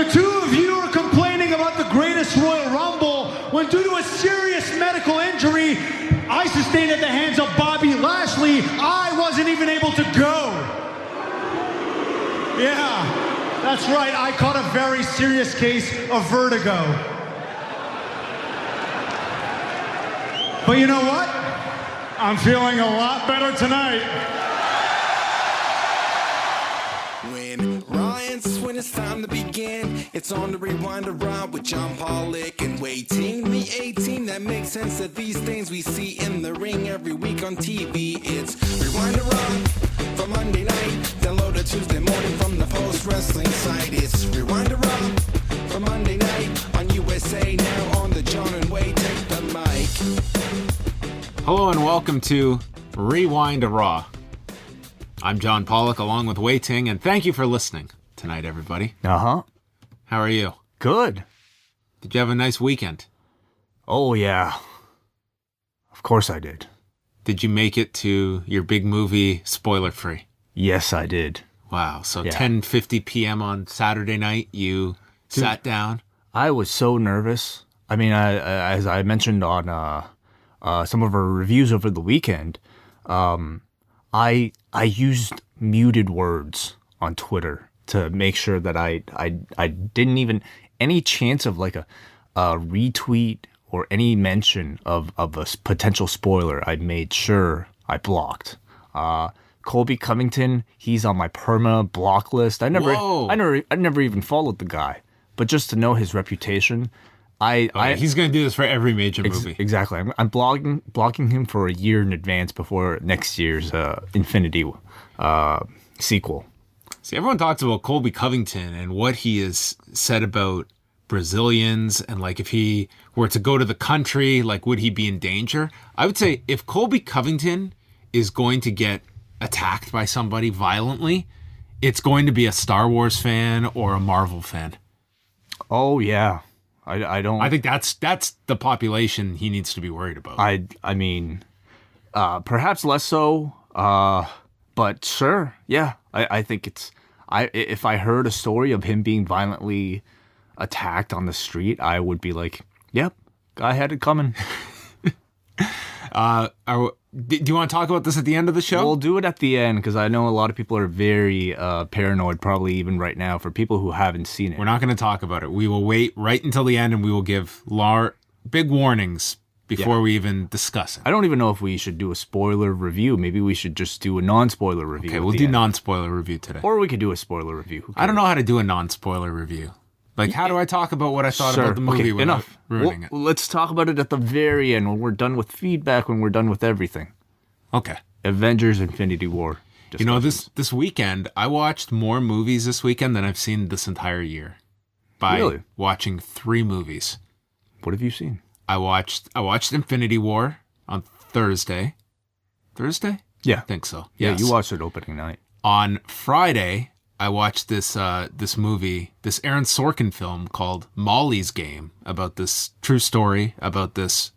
The two of you are complaining about the greatest Royal Rumble when, due to a serious medical injury I sustained at the hands of Bobby Lashley, I wasn't even able to go. Yeah, that's right. I caught a very serious case of vertigo. But you know what? I'm feeling a lot better tonight. When it's time to begin, it's on the Rewind Around with John Pollock and waiting the 18. That makes sense that these things we see in the ring every week on TV. It's Rewind Around for Monday night, download it Tuesday morning from the Post Wrestling site. It's Rewind Around for Monday night on USA Now on the John and Wade Take the Mic. Hello and welcome to Rewind a Raw. I'm John Pollock along with Wei Ting, and thank you for listening tonight, everybody. Uh-huh. How are you? Good. Did you have a nice weekend? Oh, yeah. Of course I did. Did you make it to your big movie spoiler-free? Yes, I did. Wow. So Yeah. 10:50 p.m. on Saturday night, you sat down. I was so nervous. I mean, as I mentioned on some of our reviews over the weekend, I used muted words on Twitter to make sure that I didn't even any chance of like a retweet or any mention of a potential spoiler. I made sure I blocked. Colby Covington, he's on my perma block list. I never even followed the guy, but just to know his reputation, He's going to do this for every major movie. Exactly. I'm blocking him for a year in advance before next year's Infinity sequel. See, everyone talks about Colby Covington and what he has said about Brazilians and like if he were to go to the country, like would he be in danger? I would say if Colby Covington is going to get attacked by somebody violently, it's going to be a Star Wars fan or a Marvel fan. Oh yeah. I don't. I think that's the population he needs to be worried about. I mean, perhaps less so. But sure, yeah. I think it's. If I heard a story of him being violently attacked on the street, I would be like, "Yep, I had it coming." Do you want to talk about this at the end of the show? We'll do it at the end because I know a lot of people are very paranoid, probably even right now, for people who haven't seen it. We're not going to talk about it. We will wait right until the end and we will give big warnings before we even discuss it. I don't even know if we should do a spoiler review. Maybe we should just do a non-spoiler review. Okay, we'll do non-spoiler review today. Or we could do a spoiler review. I don't know how to do a non-spoiler review. Like, how do I talk about what I thought about the movie without ruining it? Let's talk about it at the very end when we're done with feedback, when we're done with everything. Okay. Avengers Infinity War. You know, this weekend, I watched more movies this weekend than I've seen this entire year. By watching 3 movies. What have you seen? I watched Infinity War on Thursday. Thursday? Yeah. I think so. Yeah, yes. You watched it opening night. On Friday, I watched this movie, this Aaron Sorkin film called Molly's Game, about this true story about this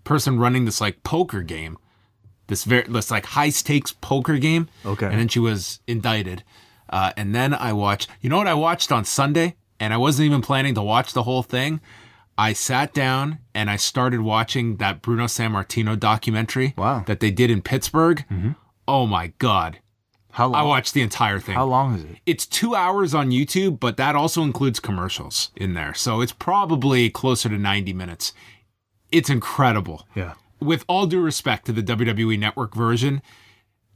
person running this like poker game, this like high stakes poker game. Okay. And then she was indicted. And then I watched, you know what I watched on Sunday? And I wasn't even planning to watch the whole thing. I sat down and I started watching that Bruno Sammartino documentary that they did in Pittsburgh. Mm-hmm. Oh my God. How long? I watched the entire thing. How long is it? It's 2 hours on YouTube, but that also includes commercials in there. So it's probably closer to 90 minutes. It's incredible. Yeah. With all due respect to the WWE Network version,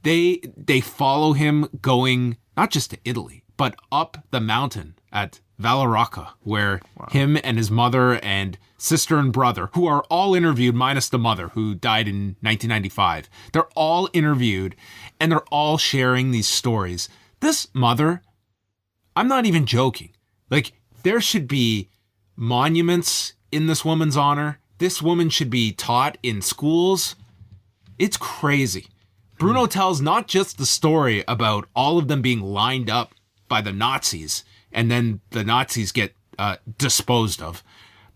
they follow him going not just to Italy, but up the mountain at Vallarocca, where him and his mother and sister and brother, who are all interviewed, minus the mother, who died in 1995, they're all interviewed, and they're all sharing these stories. This mother, I'm not even joking. Like, there should be monuments in this woman's honor. This woman should be taught in schools. It's crazy. Bruno tells not just the story about all of them being lined up by the Nazis, and then the Nazis get disposed of.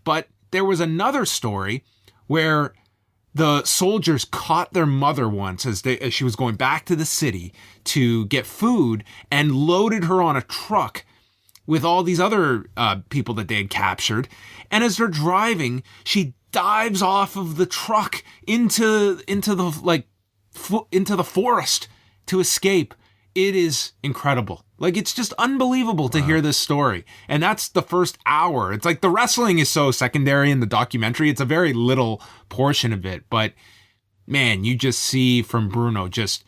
But there was another story where the soldiers caught their mother once as she was going back to the city to get food and loaded her on a truck with all these other people that they had captured. And as they're driving, she dives off of the truck into the forest to escape. It is incredible. Like, it's just unbelievable to hear this story. And that's the first hour. It's like the wrestling is so secondary in the documentary. It's a very little portion of it. But man, you just see from Bruno, just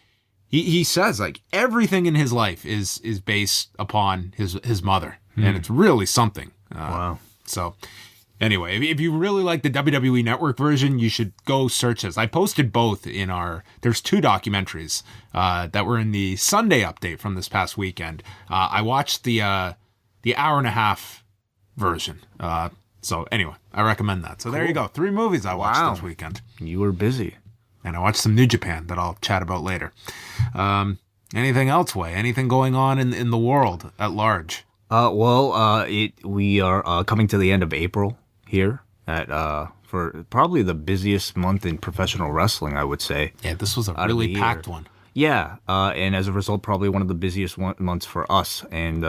he says like everything in his life is based upon his mother. And it's really something. Wow. So anyway, if you really like the WWE Network version, you should go search this. I posted both in there's 2 documentaries that were in the Sunday update from this past weekend. I watched the hour and a half version. So anyway, I recommend that. So there you go. 3 movies I watched this weekend. You were busy. And I watched some New Japan that I'll chat about later. Anything else, Way? Anything going on in the world at large? We are coming to the end of April here for probably the busiest month in professional wrestling, I would say. Yeah, this was a really packed one. Yeah, and as a result, probably one of the busiest months for us. And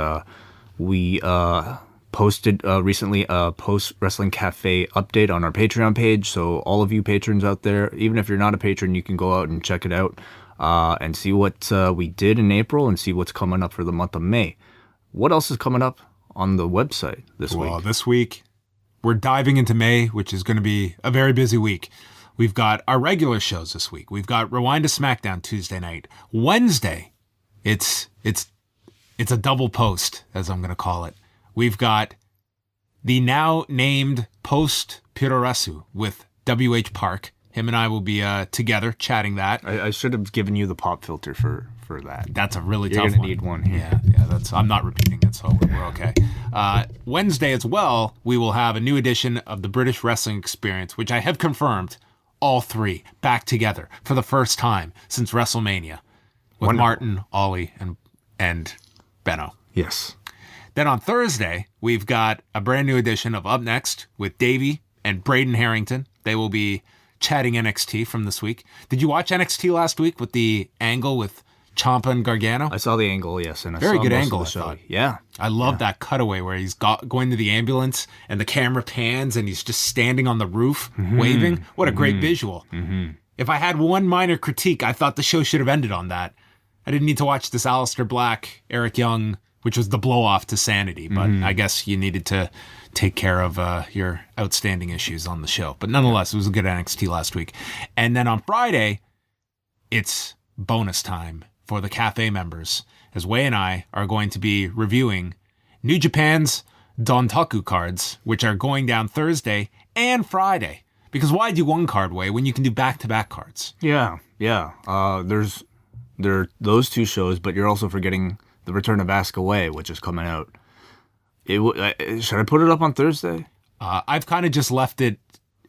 we posted recently a post-Wrestling Cafe update on our Patreon page. So all of you patrons out there, even if you're not a patron, you can go out and check it out and see what we did in April and see what's coming up for the month of May. What else is coming up on the website this week? Well, this week, we're diving into May, which is going to be a very busy week. We've got our regular shows this week. We've got Rewind to SmackDown Tuesday night. Wednesday, it's a double post, as I'm going to call it. We've got the now named Post Puroresu with W.H. Park. Him and I will be together chatting that. I should have given you the pop filter for that. That's a really You're tough gonna one. need one here. Yeah. I'm not repeating it, so we're okay. Wednesday as well, we will have a new edition of the British Wrestling Experience, which I have confirmed all 3 back together for the first time since WrestleMania with Wonderful. Martin, Ollie, and Benno. Yes. Then on Thursday, we've got a brand new edition of Up Next with Davey and Braden Harrington. They will be chatting NXT from this week. Did you watch NXT last week with the angle with Ciampa and Gargano? I saw the angle, yes. And I Very saw good most angle, of the show. I thought. Yeah. I love that cutaway where he's going to the ambulance and the camera pans and he's just standing on the roof waving. What a great visual. If I had one minor critique, I thought the show should have ended on that. I didn't need to watch this Aleister Black, Eric Young, which was the blow-off to Sanity. But I guess you needed to take care of your outstanding issues on the show. But nonetheless, it was a good NXT last week. And then on Friday, it's bonus time for the Cafe members, as Wei and I are going to be reviewing New Japan's Dontaku cards, which are going down Thursday and Friday. Because why do one card, Wei, when you can do back-to-back cards? Yeah. There are those 2 shows, but you're also forgetting the Return of Asuka Way, which is coming out. Should I put it up on Thursday? I've kind of just left it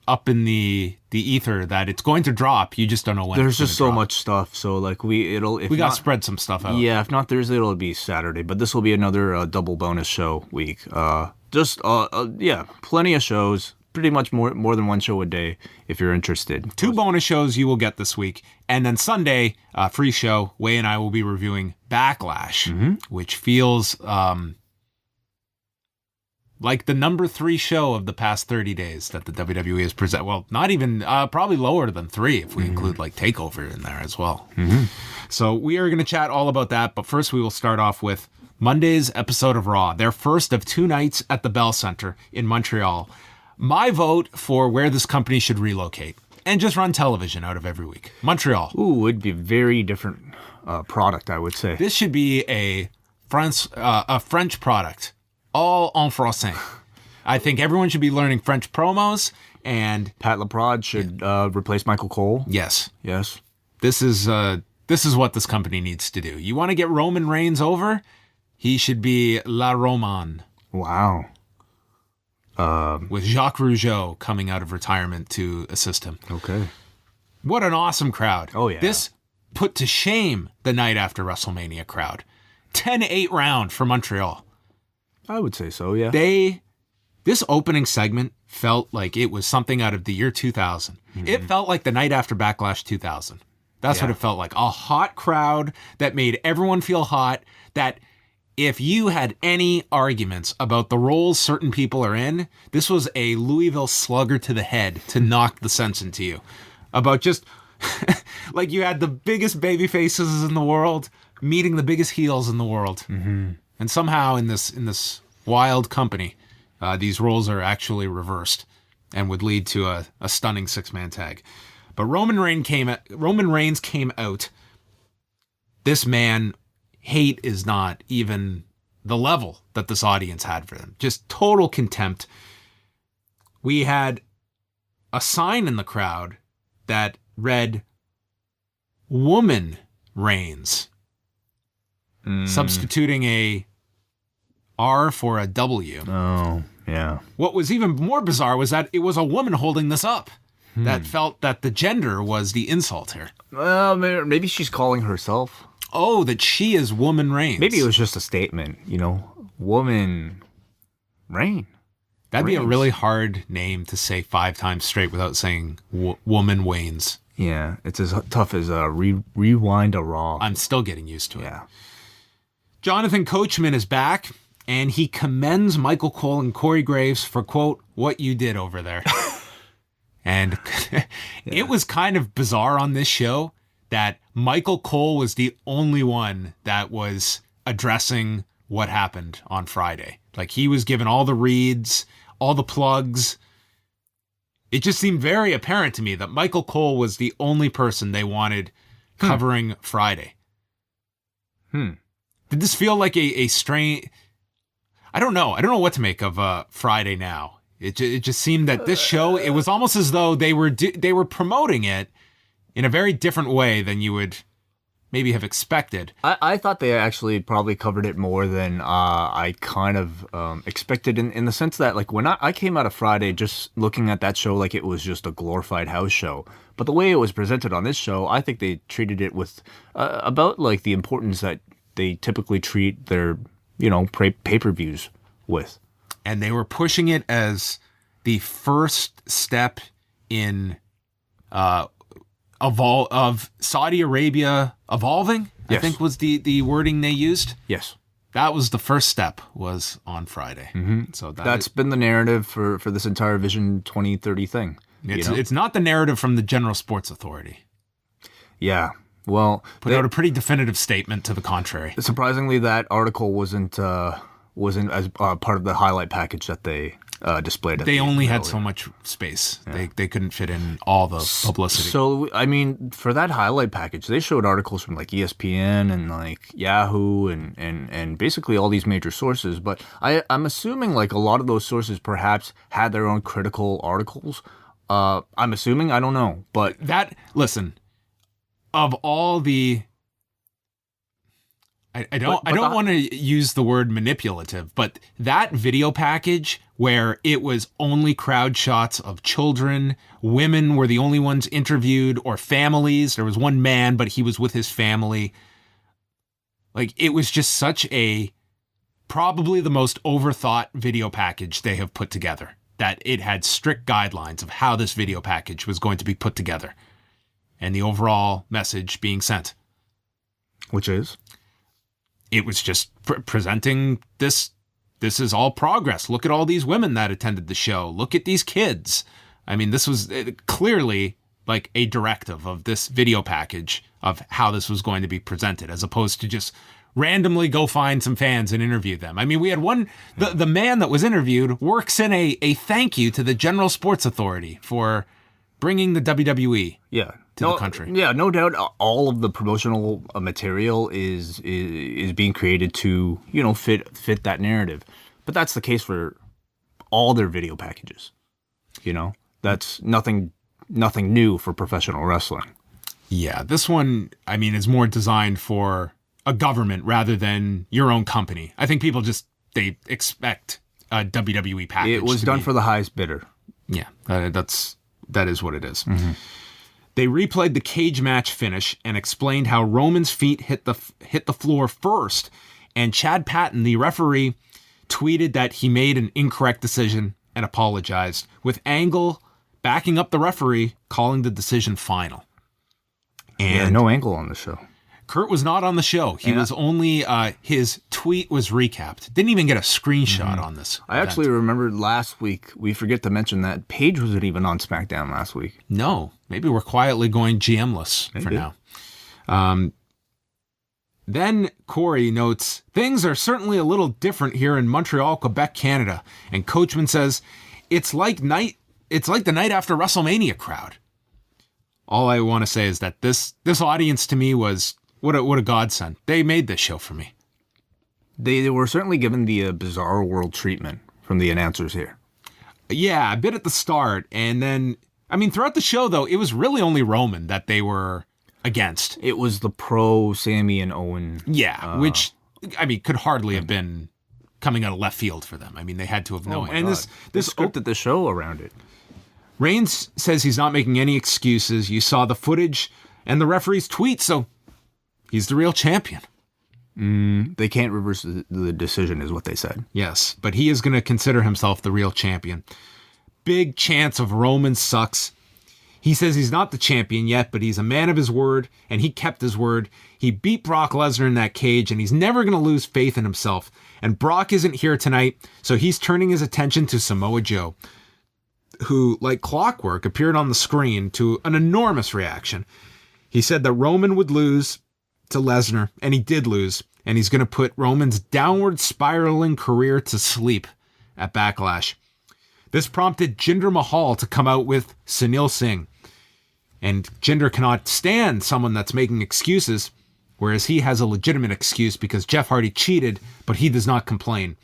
up in the ether that it's going to drop. You just don't know when. There's just so much stuff. So like we got to spread some stuff out. Yeah, if not Thursday, it'll be Saturday. But this will be another double bonus show week. Plenty of shows. Pretty much more than one show a day if you're interested. 2 bonus shows you will get this week. And then Sunday, free show, Wei and I will be reviewing Backlash, which feels like the number 3 show of the past 30 days that the WWE has presented. Well, not even, probably lower than 3 if we include like TakeOver in there as well. So we are going to chat all about that. But first we will start off with Monday's episode of Raw, their first of 2 nights at the Bell Center in Montreal. My vote for where this company should relocate and just run television out of every week. Montreal. Ooh, it'd be a very different product, I would say. This should be a French product, all en français. I think everyone should be learning French promos, and Pat LaPrade should replace Michael Cole. Yes. This is what this company needs to do. You want to get Roman Reigns over? He should be La Roman. Wow. With Jacques Rougeau coming out of retirement to assist him. Okay. What an awesome crowd. Oh, yeah. This put to shame the night after WrestleMania crowd. 10-8 round for Montreal. I would say so, yeah. This opening segment felt like it was something out of the year 2000. It felt like the night after Backlash 2000. That's what it felt like. A hot crowd that made everyone feel hot, that if you had any arguments about the roles certain people are in, this was a Louisville slugger to the head to knock the sense into you. About just, like you had the biggest baby faces in the world meeting the biggest heels in the world. Mm-hmm. And somehow in this wild company, these roles are actually reversed and would lead to a stunning 6-man tag. But Roman Reigns came out. This man, hate is not even the level that this audience had for him. Just total contempt. We had a sign in the crowd that read, "Woman Reigns," substituting a R for a W. Oh, yeah. What was even more bizarre was that it was a woman holding this up that felt that the gender was the insult here. Well, maybe she's calling herself. Oh, that she is Woman Reigns. Maybe it was just a statement, Woman Reign. That'd be a Reigns. really hard name to say 5 times straight without saying Woman Reigns. Yeah, it's as tough as rewind a Raw. I'm still getting used to it. Yeah. Jonathan Coachman is back, and he commends Michael Cole and Corey Graves for, quote, "what you did over there." And it was kind of bizarre on this show that Michael Cole was the only one that was addressing what happened on Friday. Like, he was given all the reads, all the plugs. It just seemed very apparent to me that Michael Cole was the only person they wanted covering Friday. Did this feel like a strange... I don't know. I don't know what to make of Friday now. It just seemed that this show, it was almost as though they were promoting it in a very different way than you would maybe have expected. I thought they actually probably covered it more than I kind of expected in the sense that, like, when I came out of Friday just looking at that show like it was just a glorified house show. But the way it was presented on this show, I think they treated it with about like the importance that they typically treat their, pay-per-views with. And they were pushing it as the first step in of Saudi Arabia evolving, Yes. I think was the wording they used. Yes. That was the first step, was on Friday. Mm-hmm. So That's been the narrative for this entire Vision 2030 thing. It's not the narrative from the General Sports Authority. Yeah. Well, Put out a pretty definitive statement to the contrary. surprisingly, that article wasn't as part of the highlight package that they displayed. They only had so much space. Yeah. They couldn't fit in all the publicity. So, I mean, for that highlight package, they showed articles from like ESPN and like Yahoo and basically all these major sources. But I'm assuming like a lot of those sources perhaps had their own critical articles. I'm assuming, I don't know. But listen, of all the... I don't want to use the word manipulative, but that video package where it was only crowd shots of children, women were the only ones interviewed, or families. There was one man, but he was with his family. Like, it was just such probably the most overthought video package they have put together, that it had strict guidelines of how this video package was going to be put together and the overall message being sent. Which is? It was just presenting this is all progress. Look at all these women that attended the show. Look at these kids. I mean, this was clearly like a directive of this video package of how this was going to be presented, as opposed to just randomly go find some fans and interview them. I mean, we had the man that was interviewed works in a thank you to the General Sports Authority for bringing the WWE to the country. Yeah, no doubt all of the promotional material is being created to, fit that narrative. But that's the case for all their video packages. That's nothing new for professional wrestling. Yeah, this one, I mean, is more designed for a government rather than your own company. I think people they expect a WWE package. It was done for the highest bidder. Yeah, that is what it is. Mm-hmm. They replayed the cage match finish and explained how Roman's feet hit the floor first, and Chad Patton, the referee, tweeted that he made an incorrect decision and apologized, with Angle backing up the referee, calling the decision final. And no Angle on the show. Kurt was not on the show. He was only, his tweet was recapped. Didn't even get a screenshot on this. I actually remembered last week, we forget to mention that Paige wasn't even on SmackDown last week. No, maybe we're quietly going GM-less for now. Then Corey notes, things are certainly a little different here in Montreal, Quebec, Canada. And Coachman says, it's like the night after WrestleMania crowd. All I want to say is that this audience to me was what a godsend. They made this show for me. They were certainly given the bizarre world treatment from the announcers here. Yeah, a bit at the start. And then, I mean, throughout the show, though, it was really only Roman that they were against. It was the pro Sami and Owen. Yeah, which, I mean, could hardly have been coming out of left field for them. I mean, they had to have known. And this scripted the show around it. Reigns says he's not making any excuses. You saw the footage and the referee's tweet, so he's the real champion. They can't reverse the decision, is what they said. Yes, but he is going to consider himself the real champion. Big chance of Roman sucks. He says he's not the champion yet, but he's a man of his word, and he kept his word. He beat Brock Lesnar in that cage, and he's never going to lose faith in himself. And Brock isn't here tonight, so he's turning his attention to Samoa Joe, who, like clockwork, appeared on the screen to an enormous reaction. He said that Roman would lose to Lesnar, and he did lose, and he's going to put Roman's downward spiraling career to sleep at Backlash. This prompted Jinder Mahal to come out with Sunil Singh. And Jinder cannot stand someone that's making excuses, whereas he has a legitimate excuse because Jeff Hardy cheated, but he does not complain.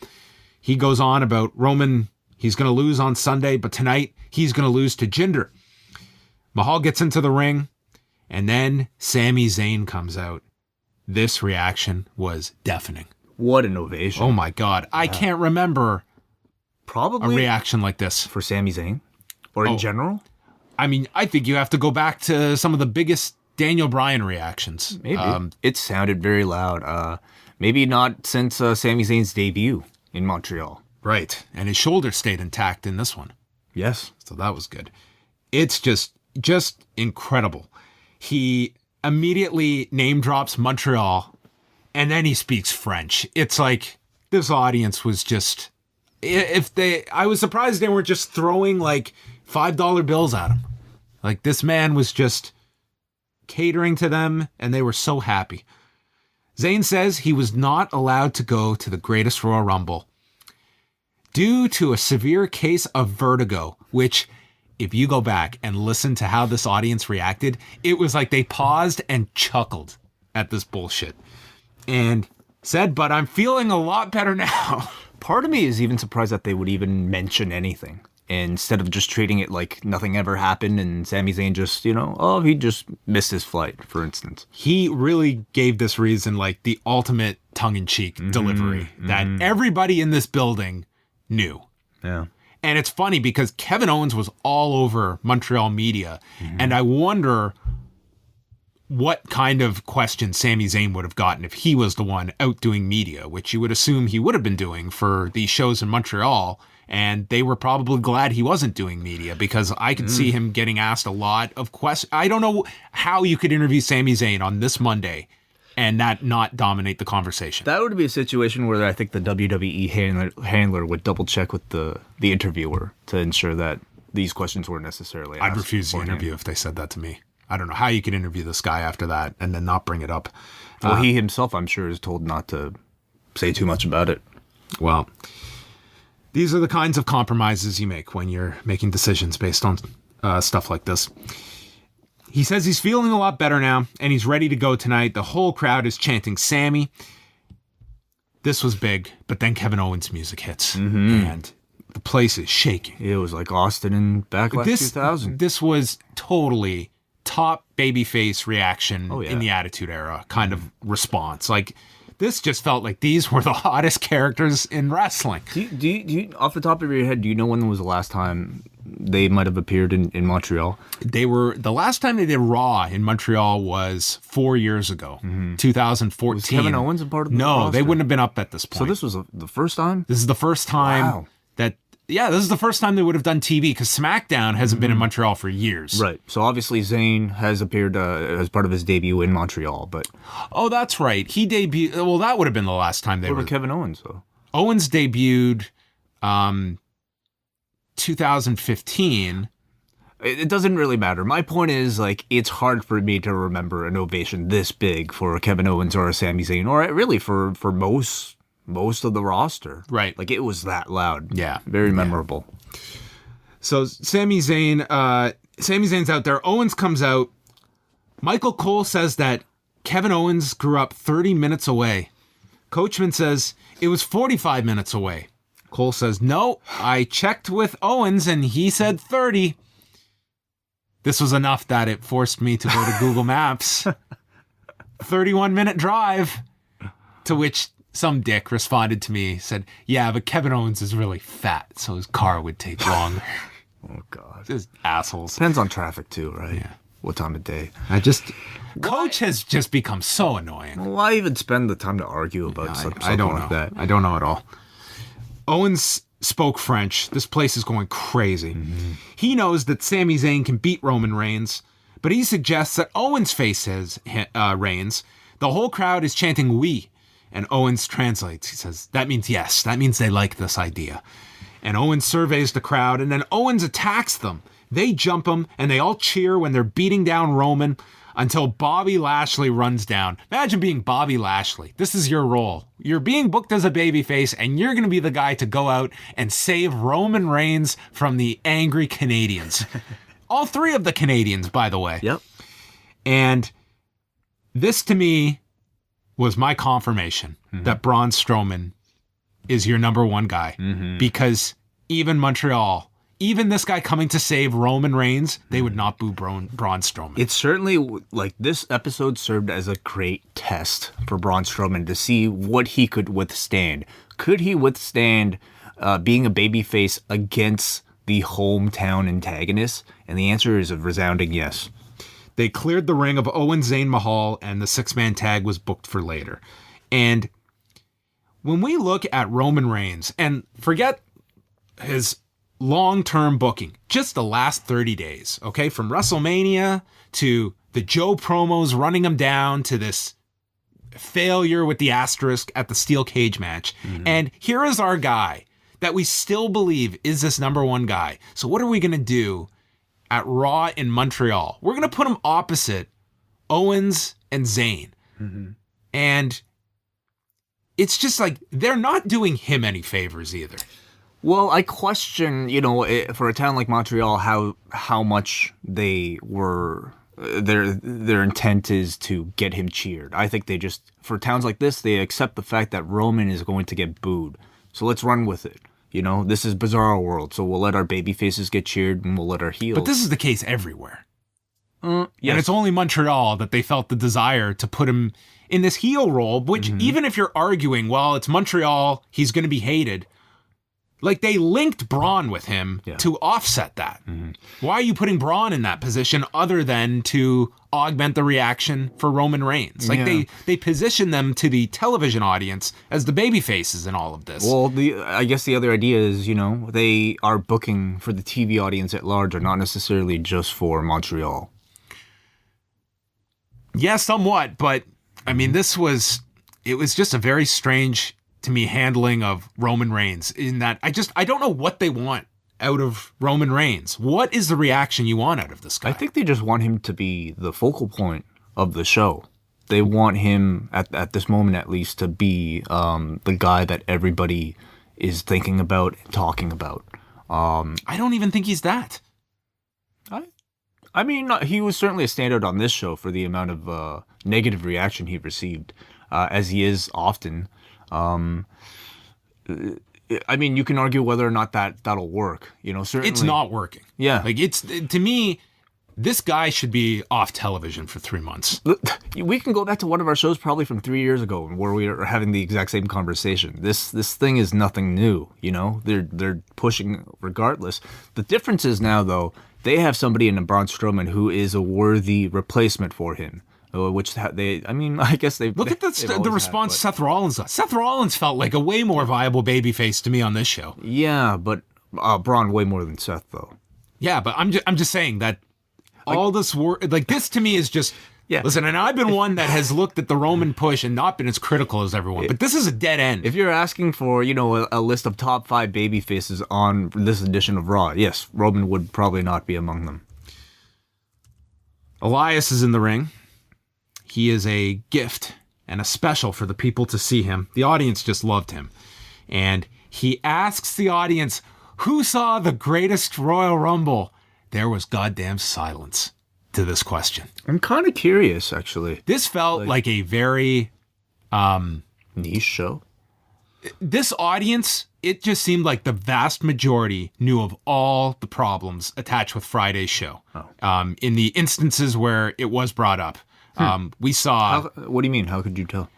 He goes on about Roman. He's going to lose on Sunday, but tonight he's going to lose to Jinder. Mahal gets into the ring, and then Sami Zayn comes out. This reaction was deafening. What an ovation. Oh my God. I can't remember probably a reaction like this. For Sami Zayn? Or in general? I mean, I think you have to go back to some of the biggest Daniel Bryan reactions. Maybe. It sounded very loud. Maybe not since Sami Zayn's debut in Montreal. Right. And his shoulder stayed intact in this one. Yes. So that was good. It's just incredible. He immediately name drops Montreal, and then he speaks French. It's like this audience was just, I was surprised they weren't just throwing like $5 bills at him. Like this man was just catering to them, and they were so happy. Zayn says he was not allowed to go to the Greatest Royal Rumble due to a severe case of vertigo, which, if you go back and listen to how this audience reacted, it was like they paused and chuckled at this bullshit. And said, but I'm feeling a lot better now. Part of me is even surprised that they would even mention anything instead of just treating it like nothing ever happened and Sami Zayn just, he just missed his flight, for instance. He really gave this reason like the ultimate tongue-in-cheek delivery that everybody in this building knew. Yeah. And it's funny because Kevin Owens was all over Montreal media, and I wonder what kind of question Sami Zayn would have gotten if he was the one out doing media, which you would assume he would have been doing for these shows in Montreal, and they were probably glad he wasn't doing media because I could see him getting asked a lot of questions. I don't know how you could interview Sami Zayn on this Monday and that not dominate the conversation. That would be a situation where I think the WWE handler would double check with the interviewer to ensure that these questions weren't necessarily asked. I'd refuse the interview if they said that to me. I don't know how you could interview this guy after that and then not bring it up. Well, he himself, I'm sure, is told not to say too much about it. Well, these are the kinds of compromises you make when you're making decisions based on stuff like this. He says he's feeling a lot better now, and he's ready to go tonight. The whole crowd is chanting Sammy. This was big, but then Kevin Owens' music hits, and the place is shaking. It was like Austin in Backlash 2000. This was totally top babyface reaction in the Attitude Era kind of response. Like, this just felt like these were the hottest characters in wrestling. Do you, off the top of your head, do you know when was the last time they might have appeared in Montreal? The last time they did Raw in Montreal was 4 years ago, 2014. Was Kevin Owens a part of the No, roster? they wouldn't have been up at this point. So this was the first time? This is the first time that this is the first time they would have done TV because SmackDown hasn't been in Montreal for years. Right. So obviously Zayn has appeared as part of his debut in Montreal, but Oh, that's right. He debuted. Well, that would have been the last time they what were. about Kevin Owens though? Owens debuted 2015. It doesn't really matter. My point is, like, it's hard for me to remember an ovation this big for Kevin Owens or a Sami Zayn, or really for most of the roster. Right. Like, it was that loud. Yeah. Very memorable. So Sami Zayn's out there. Owens comes out. Michael Cole says that Kevin Owens grew up 30 minutes away. Coachman says it was 45 minutes away. Cole says, no, I checked with Owens and he said 30. This was enough that it forced me to go to Google Maps. 31-minute drive. To which some dick responded to me, said, yeah, but Kevin Owens is really fat, so his car would take longer. Oh, God. Just assholes. Depends on traffic, too, right? Yeah. What time of day. Coach has just become so annoying. Why even spend the time to argue about something I don't like know. that? I don't know at all. Owens spoke French. This place is going crazy. Mm-hmm. He knows that Sami Zayn can beat Roman Reigns, but he suggests that Owens faces Reigns. The whole crowd is chanting "we," and Owens translates. He says, that means yes. That means they like this idea. And Owens surveys the crowd, and then Owens attacks them. They jump him, and they all cheer when they're beating down Roman until Bobby Lashley runs down. Imagine being Bobby Lashley. This is your role. You're being booked as a babyface, and you're going to be the guy to go out and save Roman Reigns from the angry Canadians. All three of the Canadians, by the way. Yep. And this, to me, was my confirmation that Braun Strowman is your number one guy. Because even Montreal, even this guy coming to save Roman Reigns, they would not boo Braun Strowman. It's certainly, like, this episode served as a great test for Braun Strowman to see what he could withstand. Could he withstand being a babyface against the hometown antagonist? And the answer is a resounding yes. They cleared the ring of Owens, Zayn, Mahal, and the six-man tag was booked for later. And when we look at Roman Reigns, and forget his long-term booking, just the last 30 days, okay? From WrestleMania to the Joe promos running him down to this failure with the asterisk at the steel cage match. And here is our guy that we still believe is this number one guy. So what are we going to do at Raw in Montreal? We're going to put him opposite Owens and Zayn. And it's just like, they're not doing him any favors either. Well, I question, for a town like Montreal, how much they were their intent is to get him cheered. I think they just, for towns like this, they accept the fact that Roman is going to get booed. So let's run with it. This is Bizarro World, so we'll let our baby faces get cheered and we'll let our heels. But this is the case everywhere. Yes. And it's only Montreal that they felt the desire to put him in this heel role, which even if you're arguing, well, it's Montreal, he's going to be hated. Like, they linked Braun with him to offset that. Why are you putting Braun in that position other than to augment the reaction for Roman Reigns? Like, they position them to the television audience as the baby faces in all of this. Well, I guess the other idea is, they are booking for the TV audience at large, or not necessarily just for Montreal. Yeah, somewhat, but, I mean, it was just a very strange, to me, handling of Roman Reigns, in that I don't know what they want out of Roman Reigns. What is the reaction you want out of this guy? I think they just want him to be the focal point of the show. They want him, at this moment at least, to be the guy that everybody is thinking about and talking about. I don't even think he's that. I mean, he was certainly a standout on this show for the amount of negative reaction he received, as he is often. I mean, you can argue whether or not that'll work. Certainly It's not working. Yeah, like to me, this guy should be off television for 3 months. We can go back to one of our shows probably from 3 years ago where we were having the exact same conversation. This thing is nothing new. They're pushing regardless. The difference is now, though, they have somebody in Braun Strowman who is a worthy replacement for him. Which I guess they've... Look at the response Seth Rollins got. Seth Rollins felt like a way more viable babyface to me on this show. Yeah, but Braun way more than Seth, though. Yeah, but I'm just saying that all this work, like this to me is just, listen, and I've been one that has looked at the Roman push and not been as critical as everyone, but this is a dead end. If you're asking for, a list of top 5 baby faces on this edition of Raw, yes, Roman would probably not be among them. Elias is in the ring. He is a gift and a special for the people to see him. The audience just loved him. And he asks the audience, who saw the greatest Royal Rumble? There was goddamn silence to this question. I'm kind of curious, actually. This felt like a very niche show. This audience, it just seemed like the vast majority knew of all the problems attached with Friday's show. In the instances where it was brought up. We saw... What do you mean? How could you tell?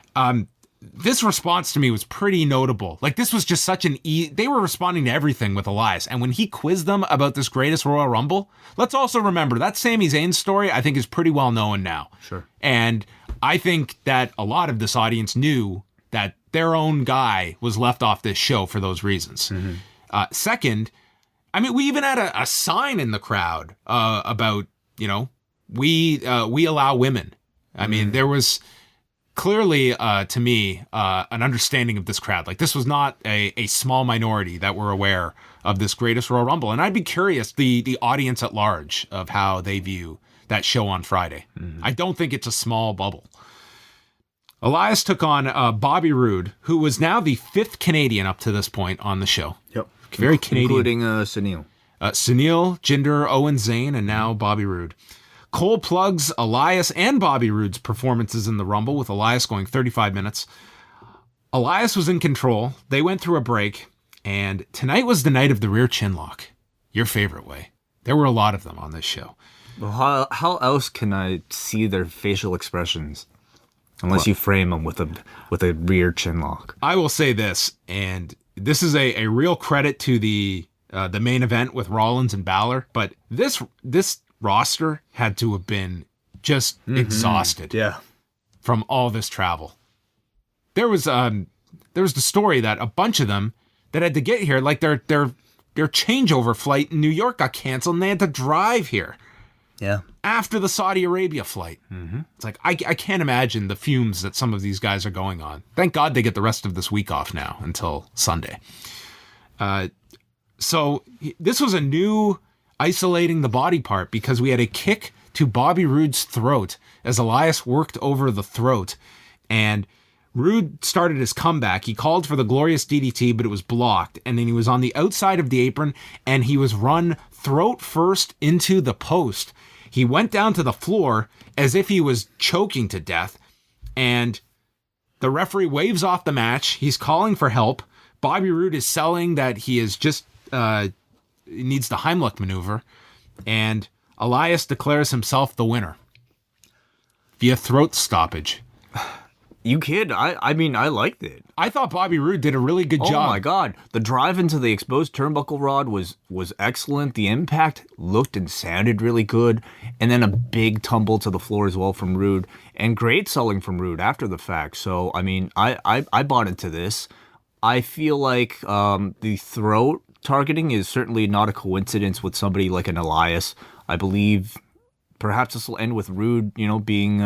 This response to me was pretty notable. Like, this was just such an they were responding to everything with Elias. And when he quizzed them about this greatest Royal Rumble, let's also remember that Sami Zayn story, I think, is pretty well known now. Sure. And I think that a lot of this audience knew that their own guy was left off this show for those reasons. Mm-hmm. Second, I mean, we even had a sign in the crowd about, we allow women. I mean, there was clearly, to me, an understanding of this crowd. Like, this was not a small minority that were aware of this greatest Royal Rumble. And I'd be curious, the audience at large, of how they view that show on Friday. Mm-hmm. I don't think it's a small bubble. Elias took on Bobby Roode, who was now the 5th Canadian up to this point on the show. Yep. Very Canadian. Including Sunil. Sunil, Jinder, Owens Sami Zayn, and now Bobby Roode. Cole plugs Elias and Bobby Roode's performances in the Rumble, with Elias going 35 minutes. Elias was in control. They went through a break, and tonight was the night of the rear chin lock. Your favorite way. There were a lot of them on this show. Well, how else can I see their facial expressions? Unless you frame them with a rear chin lock. I will say this, and this is a real credit to the main event with Rollins and Balor, but this roster had to have been just exhausted from all this travel. There was the story that a bunch of them that had to get here, like their changeover flight in New York got canceled and they had to drive here. Yeah. After the Saudi Arabia flight. Mm-hmm. It's like, I can't imagine the fumes that some of these guys are going on. Thank God they get the rest of this week off now until Sunday. So this was a new isolating the body part, because we had a kick to Bobby Roode's throat as Elias worked over the throat. And Roode started his comeback. He called for the glorious DDT, but it was blocked. And then he was on the outside of the apron, and he was run throat first into the post. He went down to the floor as if he was choking to death, and the referee waves off the match. He's calling for help. Bobby Roode is selling that he is just needs the Heimlich maneuver, and Elias declares himself the winner via throat stoppage. You kid? I mean, I liked it. I thought Bobby Roode did a really good job. Oh my God. The drive into the exposed turnbuckle rod was excellent. The impact looked and sounded really good. And then a big tumble to the floor as well from Roode. And great selling from Roode after the fact. So, I mean, I bought into this. I feel like the throat targeting is certainly not a coincidence with somebody like an Elias. I believe perhaps this will end with Roode, being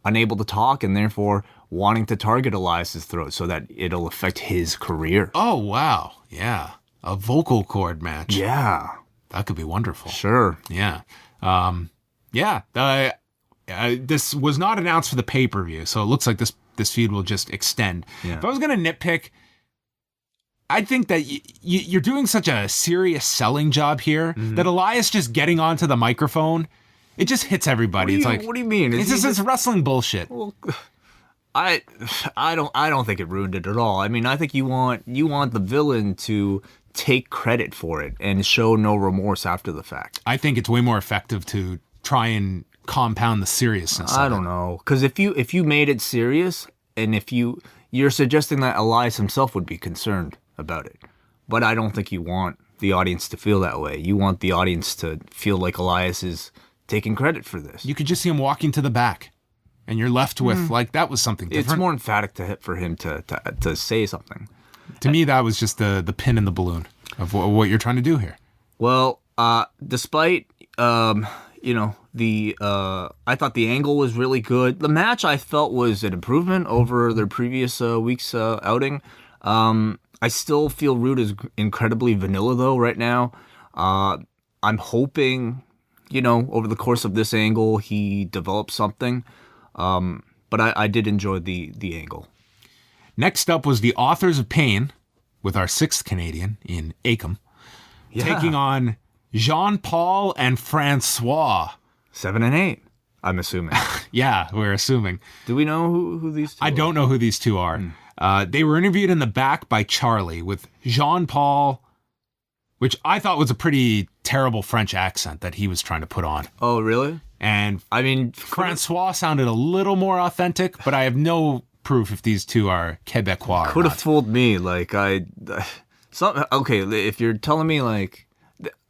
unable to talk and therefore wanting to target Elias's throat so that it'll affect his career. Oh, wow. Yeah. A vocal cord match. Yeah. That could be wonderful. Sure. Yeah. This was not announced for the pay-per-view, so it looks like this feud will just extend. Yeah. If I was going to nitpick, I think that you're doing such a serious selling job here that Elias just getting onto the microphone, it just hits everybody. What do you mean? It's wrestling bullshit. Well, I don't think it ruined it at all. I mean, I think you want the villain to take credit for it and show no remorse after the fact. I think it's way more effective to try and compound the seriousness. I don't know, because if you made it serious, and if you're suggesting that Elias himself would be concerned about it, but I don't think you want the audience to feel that way. You want the audience to feel like Elias is taking credit for this. You could just see him walking to the back, and you're left with like that was something different. It's more emphatic for him to say something. To me, that was just the pin in the balloon. of what you're trying to do here. Well, despite I thought the angle was really good. The match I felt was an improvement over their previous week's outing. I still feel Roode is incredibly vanilla though right now. I'm hoping, over the course of this angle he develops something. But I did enjoy the angle. Next up was the Authors of Pain with our 6th Canadian in Akam, taking on Jean-Paul and Francois. 7 and 8, I'm assuming. Yeah, we're assuming. Do we know who these two I don't know who these two are. They were interviewed in the back by Charlie with Jean-Paul, which I thought was a pretty terrible French accent that he was trying to put on. Oh, really? And I mean, Francois sounded a little more authentic, but I have no proof if these two are Quebecois. Could have fooled me. Like okay, if you're telling me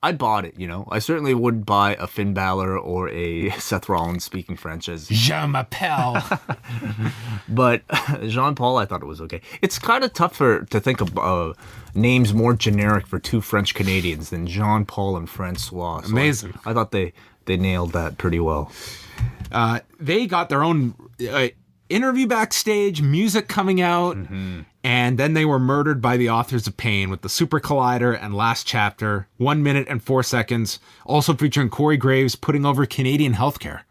I bought it, I certainly would buy a Finn Balor or a Seth Rollins speaking French as Je m'appelle. But Jean-Paul, I thought it was okay. It's kind of tough to think of names more generic for two French Canadians than Jean-Paul and Francois. So Amazing. I thought they nailed that pretty well. They got their own interview backstage, music coming out, and then they were murdered by the Authors of Pain with the Super Collider and Last Chapter, 1 minute and 4 seconds, also featuring Corey Graves putting over Canadian healthcare.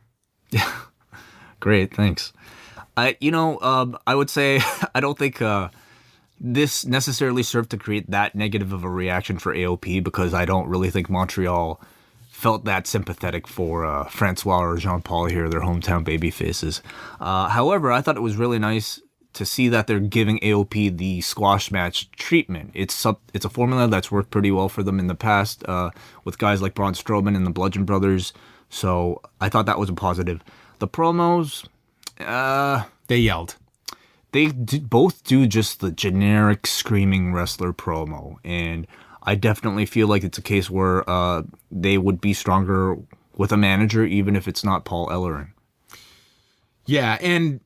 Yeah, great, thanks. I would say I don't think this necessarily served to create that negative of a reaction for AOP because I don't really think Montreal felt that sympathetic for Francois or Jean-Paul here, their hometown baby faces. However, I thought it was really nice to see that they're giving AOP the squash match treatment. It's a formula that's worked pretty well for them in the past with guys like Braun Strowman and the Bludgeon Brothers. So I thought that was a positive. The promos, they yelled. They both do just the generic screaming wrestler promo, and I definitely feel like it's a case where they would be stronger with a manager, even if it's not Paul Ellering. Yeah, and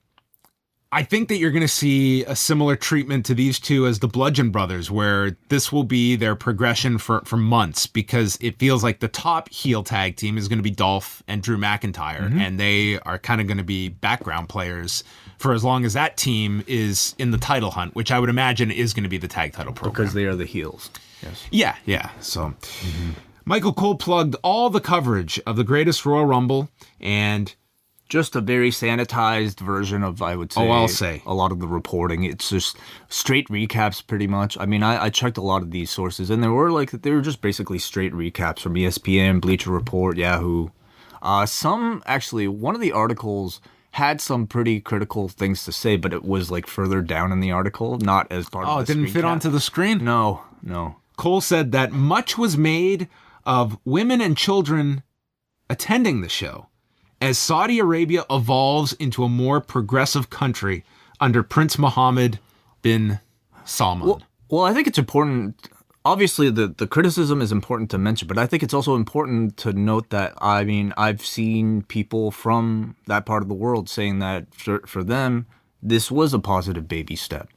I think that you're going to see a similar treatment to these two as the Bludgeon Brothers, where this will be their progression for months, because it feels like the top heel tag team is going to be Dolph and Drew McIntyre, and they are kind of going to be background players for as long as that team is in the title hunt, which I would imagine is going to be the tag title program. Because they are the heels. Yes. Yeah. So Michael Cole plugged all the coverage of the Greatest Royal Rumble, and just a very sanitized version of, I would say, I'll say a lot of the reporting. It's just straight recaps pretty much. I mean, I checked a lot of these sources, and they were just basically straight recaps from ESPN, Bleacher Report, Yahoo. One of the articles had some pretty critical things to say, but it was further down in the article, not as part of the Oh, it didn't fit onto the screen? No. Cole said that much was made of women and children attending the show as Saudi Arabia evolves into a more progressive country under Prince Mohammed bin Salman. Well, I think it's important. Obviously, the criticism is important to mention, but I think it's also important to note that, I mean, I've seen people from that part of the world saying that for them, this was a positive baby step,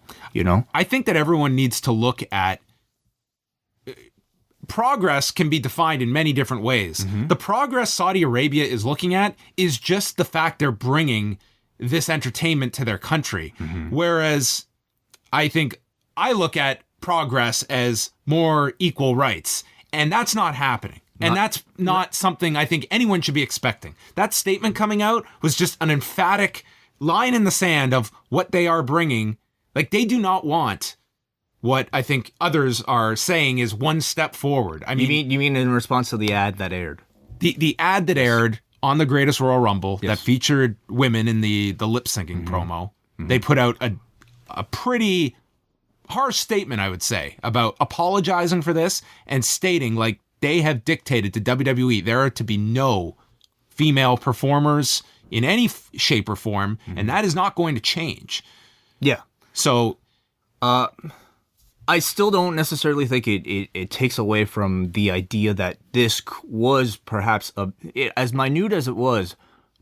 I think that everyone needs to look at progress can be defined in many different ways. The progress Saudi Arabia is looking at is just the fact they're bringing this entertainment to their country. Whereas I think I look at progress as more equal rights, and that's not happening. And that's not something I think anyone should be expecting. That statement coming out was just an emphatic line in the sand of what they are bringing. They do not want what I think others are saying is one step forward. I mean, you mean in response to the ad that aired? The ad that aired on the Greatest Royal Rumble that featured women in the lip syncing promo. They put out a pretty harsh statement, I would say, about apologizing for this and stating they have dictated to WWE there are to be no female performers in any shape or form, and that is not going to change. Yeah. So, I still don't necessarily think it takes away from the idea that this was perhaps as minute as it was,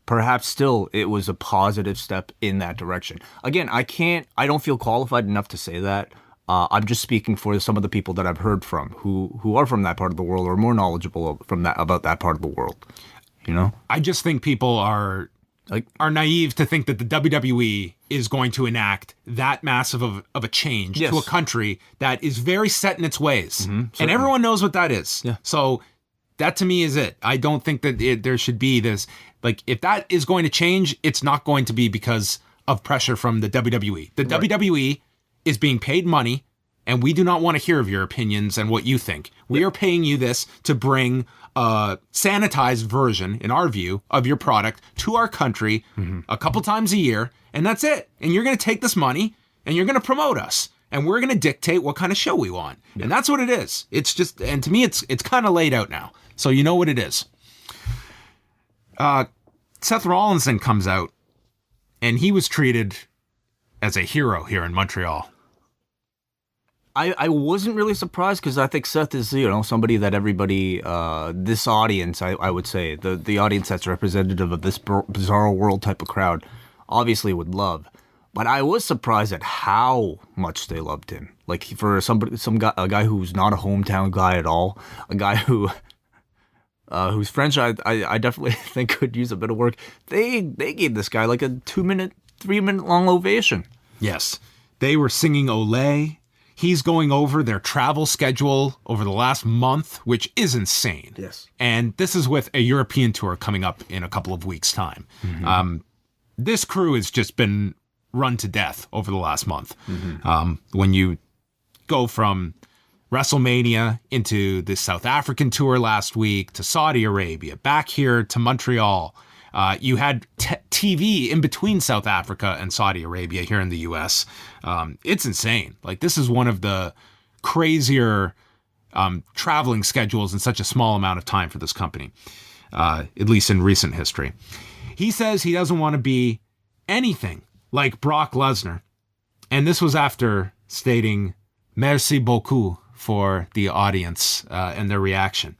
perhaps still it was a positive step in that direction. Again, I don't feel qualified enough to say that. I'm just speaking for some of the people that I've heard from who are from that part of the world or more knowledgeable about that part of the world. You know, I just think people are naive to think that the WWE is going to enact that massive of a change to a country that is very set in its ways. And everyone knows what that is. Yeah. So that to me is it. I don't think that there should be this, like, if that is going to change, it's not going to be because of pressure from the WWE. The WWE is being paid money, and we do not want to hear of your opinions and what you think. We are paying you this to bring a sanitized version, in our view, of your product to our country a couple times a year, and that's it. And you're going to take this money, and you're going to promote us, and we're going to dictate what kind of show we want. And that's what it is. It's just, and to me, it's kind of laid out now. So you know what it is. Seth Rollins then comes out, and he was treated as a hero here in Montreal. I wasn't really surprised because I think Seth is, somebody that everybody, this audience, I would say, the audience that's representative of this bizarre world type of crowd, obviously would love. But I was surprised at how much they loved him. Like, for a guy who's not a hometown guy at all, a guy whose French I definitely think could use a bit of work. They gave this guy like a 2-minute, 3-minute long ovation. Yes, they were singing Olé. He's going over their travel schedule over the last month, which is insane. Yes. And this is with a European tour coming up in a couple of weeks' time. This crew has just been run to death over the last month. When you go from WrestleMania into the South African tour last week to Saudi Arabia, back here to Montreal, you had TV in between South Africa and Saudi Arabia here in the U.S. It's insane. Like, this is one of the crazier traveling schedules in such a small amount of time for this company, at least in recent history. He says he doesn't want to be anything like Brock Lesnar. And this was after stating, "Merci beaucoup" for the audience and their reaction.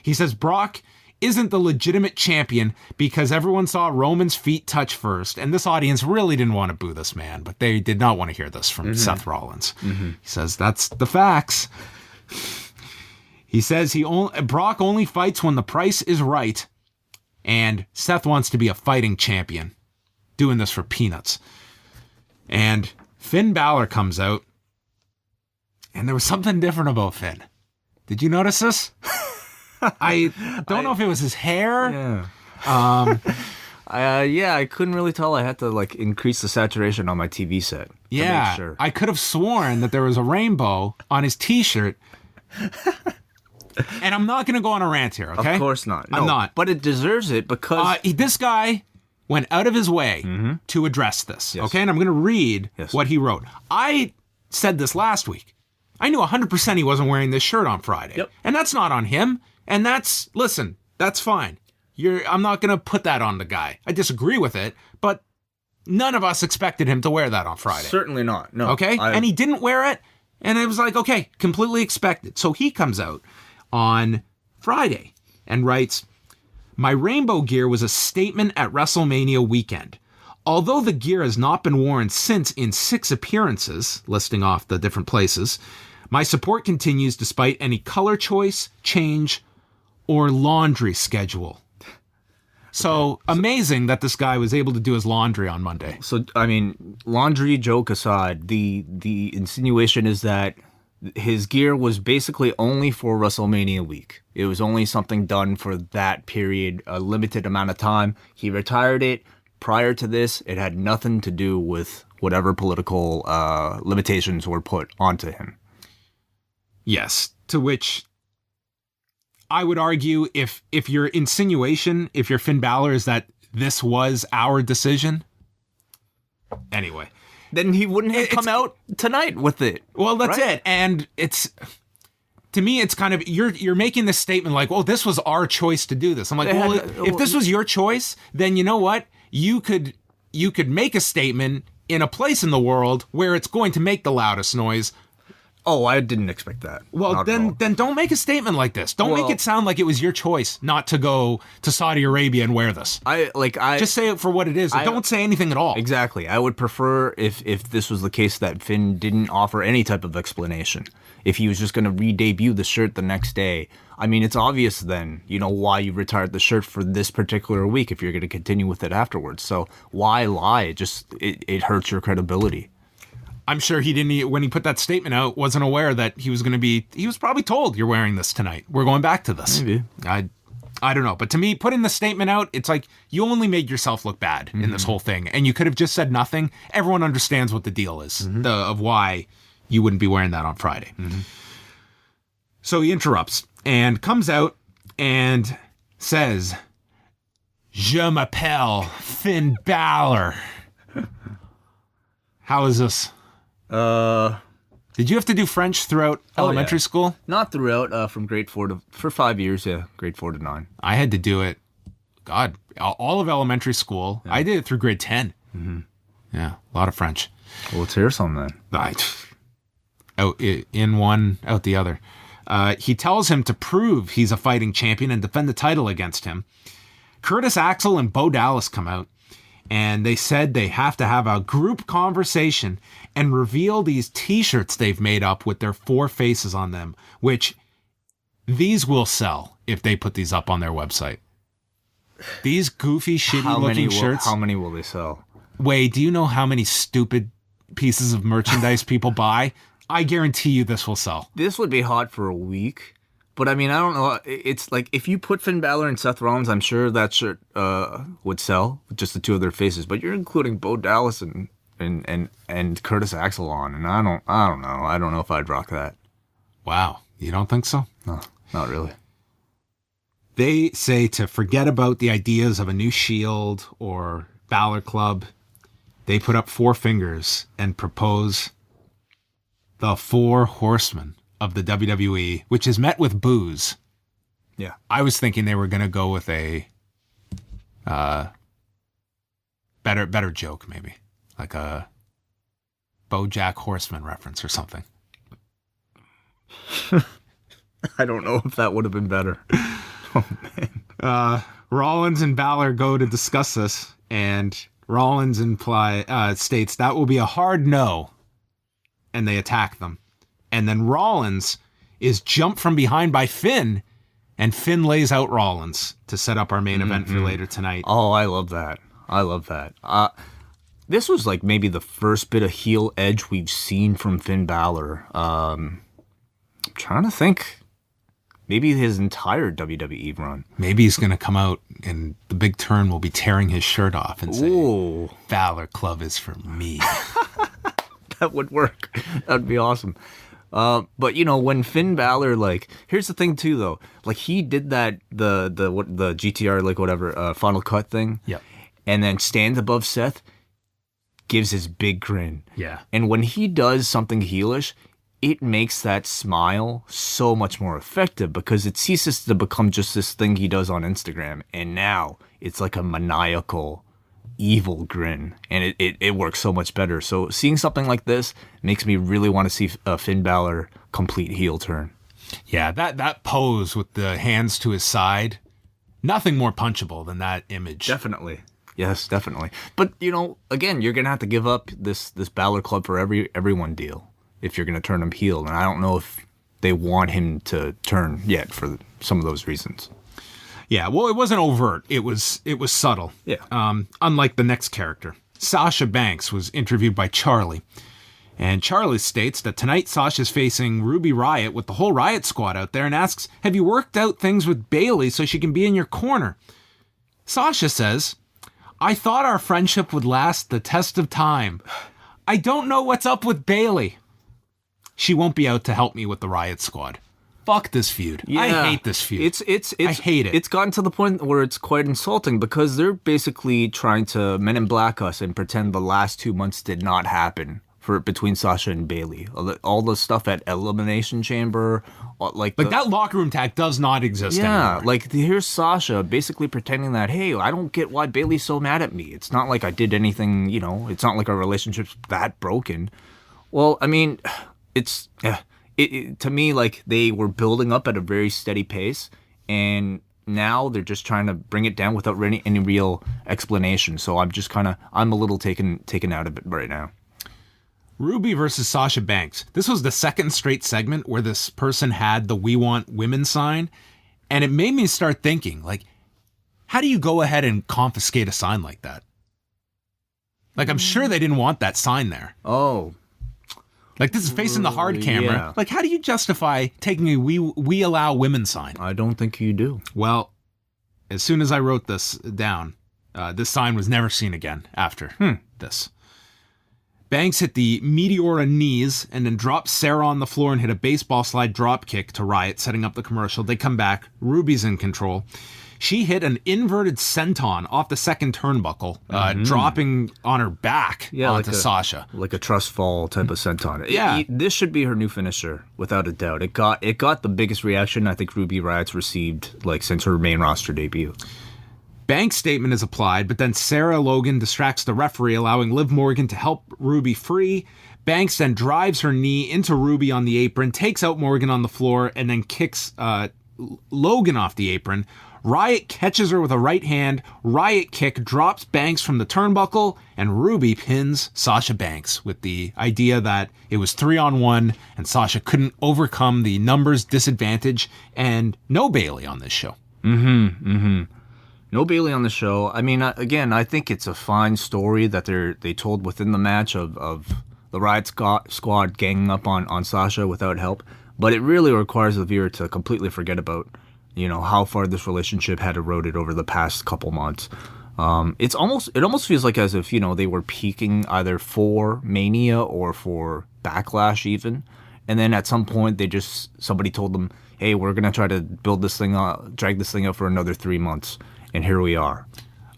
He says Brock isn't the legitimate champion because everyone saw Roman's feet touch first, and this audience really didn't want to boo this man, but they did not want to hear this from Seth Rollins. He says that's the facts. He says Brock only fights when the price is right, and Seth wants to be a fighting champion, doing this for peanuts. And Finn Balor comes out, and there was something different about Finn. Did you notice this? I don't know if it was his hair. Yeah. I couldn't really tell. I had to increase the saturation on my TV set. Yeah, make sure. I could have sworn that there was a rainbow on his T-shirt. And I'm not going to go on a rant here, okay? Of course not. No, I'm not. But it deserves it because... this guy went out of his way to address this, okay? And I'm going to read what he wrote. I said this last week. I knew 100% he wasn't wearing this shirt on Friday. Yep. And that's not on him. And that's fine. I'm not going to put that on the guy. I disagree with it, but none of us expected him to wear that on Friday. Certainly not. No. Okay? And he didn't wear it, and it was like, okay, completely expected. So he comes out on Friday and writes, "My rainbow gear was a statement at WrestleMania weekend. Although the gear has not been worn since in 6 appearances," listing off the different places, "my support continues despite any color choice, change, or laundry schedule." So amazing that this guy was able to do his laundry on Monday. So, I mean, laundry joke aside, the insinuation is that his gear was basically only for WrestleMania week. It was only something done for that period, a limited amount of time. He retired it. Prior to this, it had nothing to do with whatever political limitations were put onto him. Yes, to which I would argue if your insinuation, if your Finn Balor is that this was our decision, anyway. Then he wouldn't have come out tonight with it. Well, that's it. And to me, it's kind of, you're making this statement like, well, this was our choice to do this. I'm like, well, if this was your choice, then you know what? You could make a statement in a place in the world where it's going to make the loudest noise Oh, I didn't expect that. Well, Not at all. then don't make a statement like this. Don't make Well- it sound like it was your choice not to go to Saudi Arabia and wear this. I Just say it for what it is. Don't say anything at all. Exactly. I would prefer if this was the case that Finn didn't offer any type of explanation. If he was just going to re-debut the shirt the next day. I mean, it's obvious then, why you retired the shirt for this particular week if you're going to continue with it afterwards. So why lie? It hurts your credibility. I'm sure he didn't, when he put that statement out, wasn't aware that he was going to be, he was probably told, you're wearing this tonight. We're going back to this. Maybe. I don't know. But to me, putting the statement out, it's like you only made yourself look bad in this whole thing. And you could have just said nothing. Everyone understands what the deal is of why you wouldn't be wearing that on Friday. So he interrupts and comes out and says, Je m'appelle Finn Balor. How is this? Did you have to do French throughout elementary school? Not throughout, from grade 4 for 5 years, yeah, grade 4 to 9. I had to do it, God, all of elementary school. Yeah. I did it through grade 10. Yeah, a lot of French. Well, let's hear some then. Out in one, out the other. He tells him to prove he's a fighting champion and defend the title against him. Curtis Axel and Bo Dallas come out, and they said they have to have a group conversation and reveal these t-shirts they've made up with their 4 faces on them, which these will sell if they put these up on their website. These goofy, shitty-looking shirts. How many will they sell? Wade, do you know how many stupid pieces of merchandise people buy? I guarantee you this will sell. This would be hot for a week. But I mean, I don't know. It's like if you put Finn Balor and Seth Rollins, I'm sure that shirt would sell with just the 2 of their faces. But you're including Bo Dallas and Curtis Axel on, and I don't know. I don't know if I'd rock that. Wow, you don't think so? No, not really. They say to forget about the ideas of a new Shield or Balor Club. They put up 4 fingers and propose the 4 horsemen of the WWE, which is met with boos. Yeah. I was thinking they were going to go with a better joke, maybe. Like a BoJack Horseman reference or something. I don't know if that would have been better. Oh, man. Rollins and Balor go to discuss this, and Rollins states that will be a hard no, and they attack them. And then Rollins is jumped from behind by Finn, and Finn lays out Rollins to set up our main event for later tonight. Oh, I love that. This was like maybe the first bit of heel edge we've seen from Finn Balor. I'm trying to think. Maybe his entire WWE run. Maybe he's going to come out and the big turn will be tearing his shirt off and say, Ooh. Balor Club is for me. That would work. That would be awesome. But when Finn Balor, here's the thing too, though. He did that, the GTR, Final Cut thing. Yeah. And then stands above Seth, gives his big grin. Yeah. And when he does something heelish, it makes that smile so much more effective because it ceases to become just this thing he does on Instagram. And now it's like a maniacal, evil grin. And it works so much better. So seeing something like this makes me really want to see Finn Balor complete heel turn. Yeah, that pose with the hands to his side, nothing more punchable than that image. Definitely. Yes, definitely. But, again, you're going to have to give up this Balor Club for everyone deal if you're going to turn him heel. And I don't know if they want him to turn yet for some of those reasons. Yeah, well, it wasn't overt. It was subtle. Yeah. Unlike the next character. Sasha Banks was interviewed by Charlie. And Charlie states that tonight Sasha's facing Ruby Riott with the whole Riott squad out there and asks, have you worked out things with Bayley so she can be in your corner? Sasha says, I thought our friendship would last the test of time. I don't know what's up with Bayley. She won't be out to help me with the Riott squad. Fuck this feud. Yeah. I hate this feud. I hate it. It's gotten to the point where it's quite insulting because they're basically trying to Men in Black us and pretend the last 2 months did not happen between Sasha and Bayley. All the stuff at Elimination Chamber, that locker room tag does not exist anymore. Yeah, here's Sasha basically pretending that, hey, I don't get why Bayley's so mad at me. It's not like I did anything, it's not like our relationship's that broken. Well, I mean, to me, like, they were building up at a very steady pace, and now they're just trying to bring it down without any real explanation. So I'm a little taken out of it right now. Ruby versus Sasha Banks. This was the second straight segment where this person had the "We Want Women" sign, and it made me start thinking, like, how do you go ahead and confiscate a sign like that? Like, I'm sure they didn't want that sign there. Oh. Like, this is facing the hard camera. Yeah. Like, how do you justify taking a "We Allow Women" sign? I don't think you do. Well, as soon as I wrote this down, this sign was never seen again after this. Banks hit the Meteora knees and then dropped Sarah on the floor and hit a baseball slide drop kick to Riot, setting up the commercial. They come back. Ruby's in control. She hit an inverted senton off the second turnbuckle, dropping on her back onto Sasha. Like a trust fall type of senton. Yeah. This should be her new finisher, without a doubt. It got the biggest reaction I think Ruby Riot's received like since her main roster debut. Banks' statement is applied, but then Sarah Logan distracts the referee, allowing Liv Morgan to help Ruby free. Banks then drives her knee into Ruby on the apron, takes out Morgan on the floor, and then kicks Logan off the apron. Riot catches her with a right hand. Riot kick drops Banks from the turnbuckle, and Ruby pins Sasha Banks with the idea that it was 3-on-1 and Sasha couldn't overcome the numbers disadvantage, and no Bayley on this show. No Bayley on the show. I mean, again, I think it's a fine story that they told within the match of the Riot Squad ganging up on Sasha without help, but it really requires the viewer to completely forget about how far this relationship had eroded over the past couple months. It almost feels like as if they were peaking either for Mania or for Backlash even, and then at some point somebody told them, hey, we're gonna try to build this thing out, drag this thing out for another 3 months, and here we are.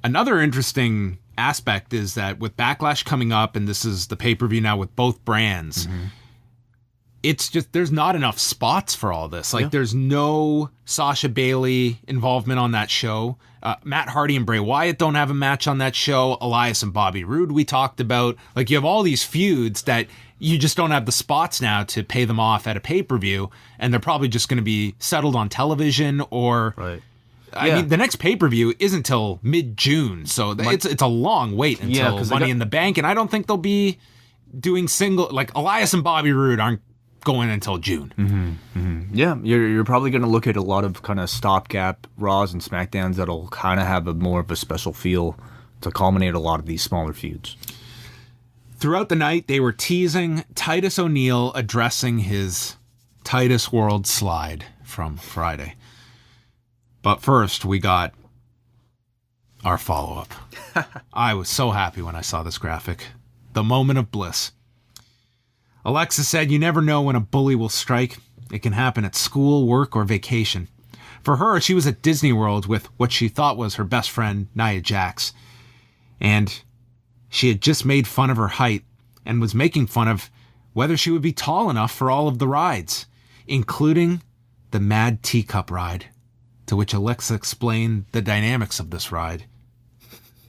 Another interesting aspect is that with Backlash coming up, and this is the pay-per-view now with both brands, it's just, there's not enough spots for all this. Like, there's no Sasha Bayley involvement on that show. Matt Hardy and Bray Wyatt don't have a match on that show. Elias and Bobby Roode we talked about. Like, you have all these feuds that you just don't have the spots now to pay them off at a pay-per-view, and they're probably just going to be settled on television or... Right. I mean, the next pay-per-view isn't until mid-June, so it's a long wait until Money in the Bank, and I don't think they'll be doing like, Elias and Bobby Roode aren't going until June. Yeah, you're probably going to look at a lot of kind of stopgap Raws and SmackDowns that'll kind of have more of a special feel to culminate a lot of these smaller feuds. Throughout the night, they were teasing Titus O'Neil addressing his Titus World slide from Friday. But first, we got our follow-up. I was so happy when I saw this graphic. The moment of bliss. Alexa said, you never know when a bully will strike. It can happen at school, work, or vacation. For her, she was at Disney World with what she thought was her best friend, Nia Jax. And she had just made fun of her height and was making fun of whether she would be tall enough for all of the rides, including the Mad Teacup ride. To which Alexa explained the dynamics of this ride.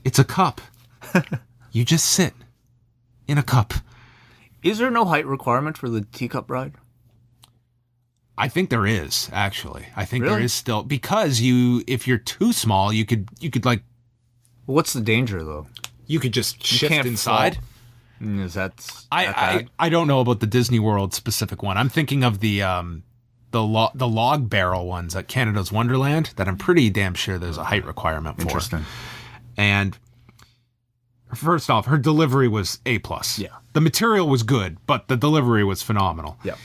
It's a cup. You just sit in a cup. Is there no height requirement for the teacup ride? I think there is, actually. I think Really? there is still, because if you're too small, you could like, What's the danger though? you could just shift can't inside. fall. Is that I don't know about the Disney World specific one. I'm thinking of the log barrel ones at Canada's Wonderland that I'm pretty damn sure there's a height requirement for. Interesting. And first off, her delivery was A+. Yeah. The material was good, but the delivery was phenomenal. Yeah.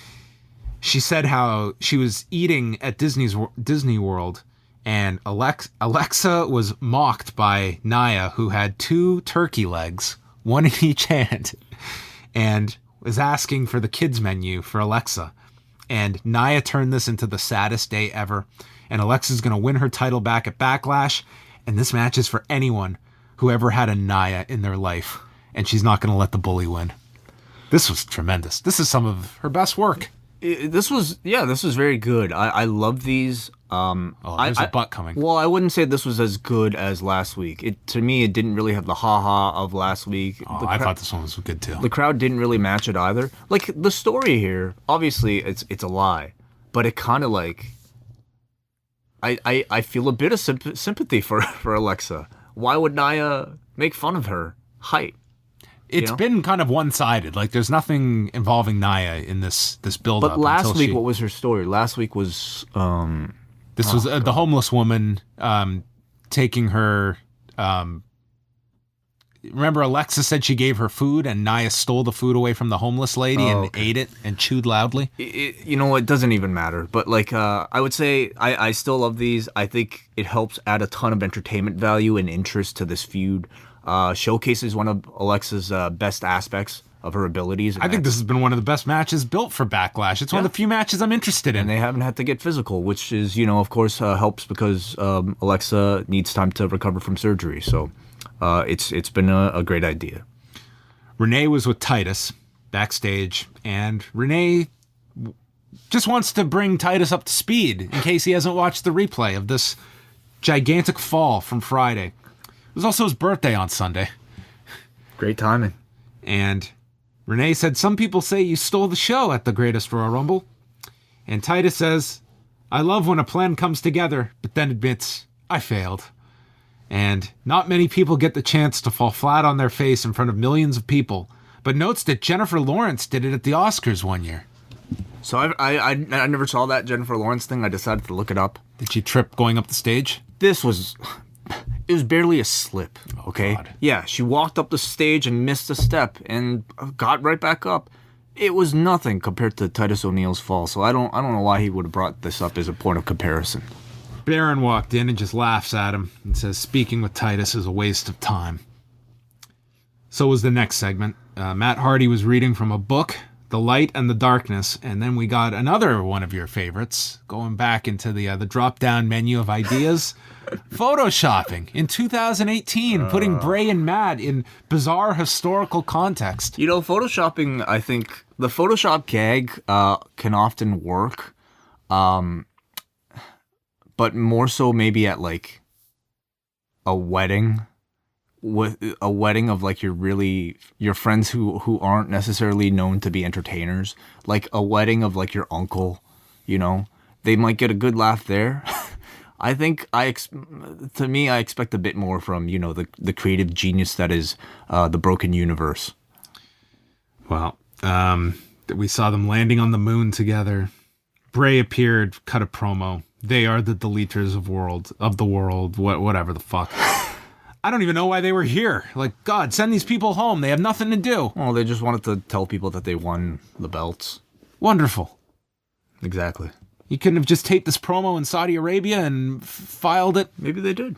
She said how she was eating at Disney World, and Alexa was mocked by Nia, who had 2 turkey legs, one in each hand, and was asking for the kids menu for Alexa. And Nia turned this into the saddest day ever. And Alexa's going to win her title back at Backlash. And this match is for anyone who ever had a Nia in their life. And she's not going to let the bully win. This was tremendous. This is some of her best work. This was very good. I love these. There's a butt coming. Well, I wouldn't say this was as good as last week. To me, it didn't really have the ha-ha of last week. I thought this one was good too. The crowd didn't really match it either. Like, the story here, obviously, it's a lie, but it kind of like... I feel a bit of sympathy for Alexa. Why would Nia make fun of her height? It's been kind of one-sided. Like, there's nothing involving Nia in this build-up. But last week, what was her story? Last week was... this was the homeless woman taking her... remember, Alexa said she gave her food, and Nia stole the food away from the homeless lady and ate it and chewed loudly? It doesn't even matter. But, like, I would say I still love these. I think it helps add a ton of entertainment value and interest to this feud. Showcases one of Alexa's best aspects of her abilities. I think this has been one of the best matches built for Backlash. It's one of the few matches I'm interested in. And they haven't had to get physical, which is, of course, helps because Alexa needs time to recover from surgery. So it's been a great idea. Renee was with Titus backstage, and Renee just wants to bring Titus up to speed in case he hasn't watched the replay of this gigantic fall from Friday. It was also his birthday on Sunday. Great timing. And Renee said, some people say you stole the show at the Greatest Royal Rumble. And Titus says, I love when a plan comes together, but then admits, I failed. And not many people get the chance to fall flat on their face in front of millions of people, but notes that Jennifer Lawrence did it at the Oscars one year. So I never saw that Jennifer Lawrence thing. I decided to look it up. Did she trip going up the stage? It was barely a slip, okay? God. Yeah, she walked up the stage and missed a step and got right back up. It was nothing compared to Titus O'Neil's fall, so I don't know why he would have brought this up as a point of comparison. Baron walked in and just laughs at him and says, speaking with Titus is a waste of time. So was the next segment. Matt Hardy was reading from a book, The Light and the Darkness, and then we got another one of your favorites, going back into the drop-down menu of ideas. Photoshopping in 2018, putting Bray and Matt in bizarre historical context. Photoshopping, I think, the Photoshop gag can often work, but more so maybe at, like, a wedding. With a wedding of, like, your friends who aren't necessarily known to be entertainers. Like, a wedding of, like, your uncle, They might get a good laugh there. I think I expect a bit more from, the creative genius that is the Broken Universe. Well, we saw them landing on the moon together. Bray appeared, cut a promo. They are the deleters of the world, whatever the fuck. I don't even know why they were here. Like, God, send these people home. They have nothing to do. Well, they just wanted to tell people that they won the belts. Wonderful. Exactly. You couldn't have just taped this promo in Saudi Arabia and filed it? Maybe they did.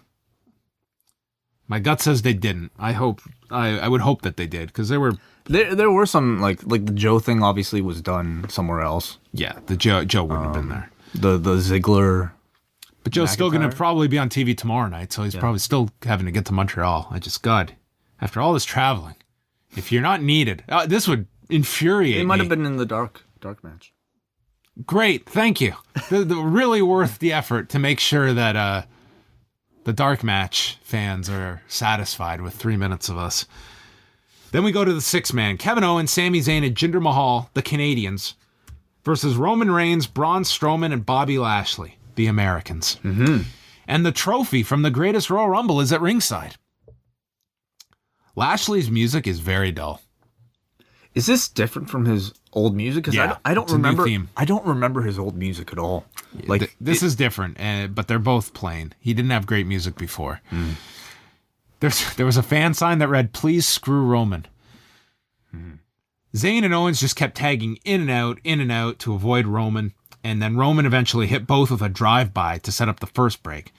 My gut says they didn't. I would hope that they did, because there were some, like the Joe thing obviously was done somewhere else. Yeah, the Joe wouldn't have been there. The Ziggler. But Joe's still going to probably be on TV tomorrow night, so he's probably still having to get to Montreal. God, after all this traveling, if you're not needed, this would infuriate me. He might have been in the dark match. Great, thank you. The really worth the effort to make sure that the dark match fans are satisfied with 3 minutes of us. Then we go to the six-man. Kevin Owens, Sami Zayn, and Jinder Mahal, the Canadians, versus Roman Reigns, Braun Strowman, and Bobby Lashley, the Americans. Mm-hmm. And the trophy from the Greatest Royal Rumble is at ringside. Lashley's music is very dull. Is this different from his old music? Because I don't remember. I don't remember his old music at all. Like this is different, but they're both plain. He didn't have great music before. Mm. There was a fan sign that read, "Please screw Roman." Mm. Zayn and Owens just kept tagging in and out to avoid Roman, and then Roman eventually hit both with a drive-by to set up the first break.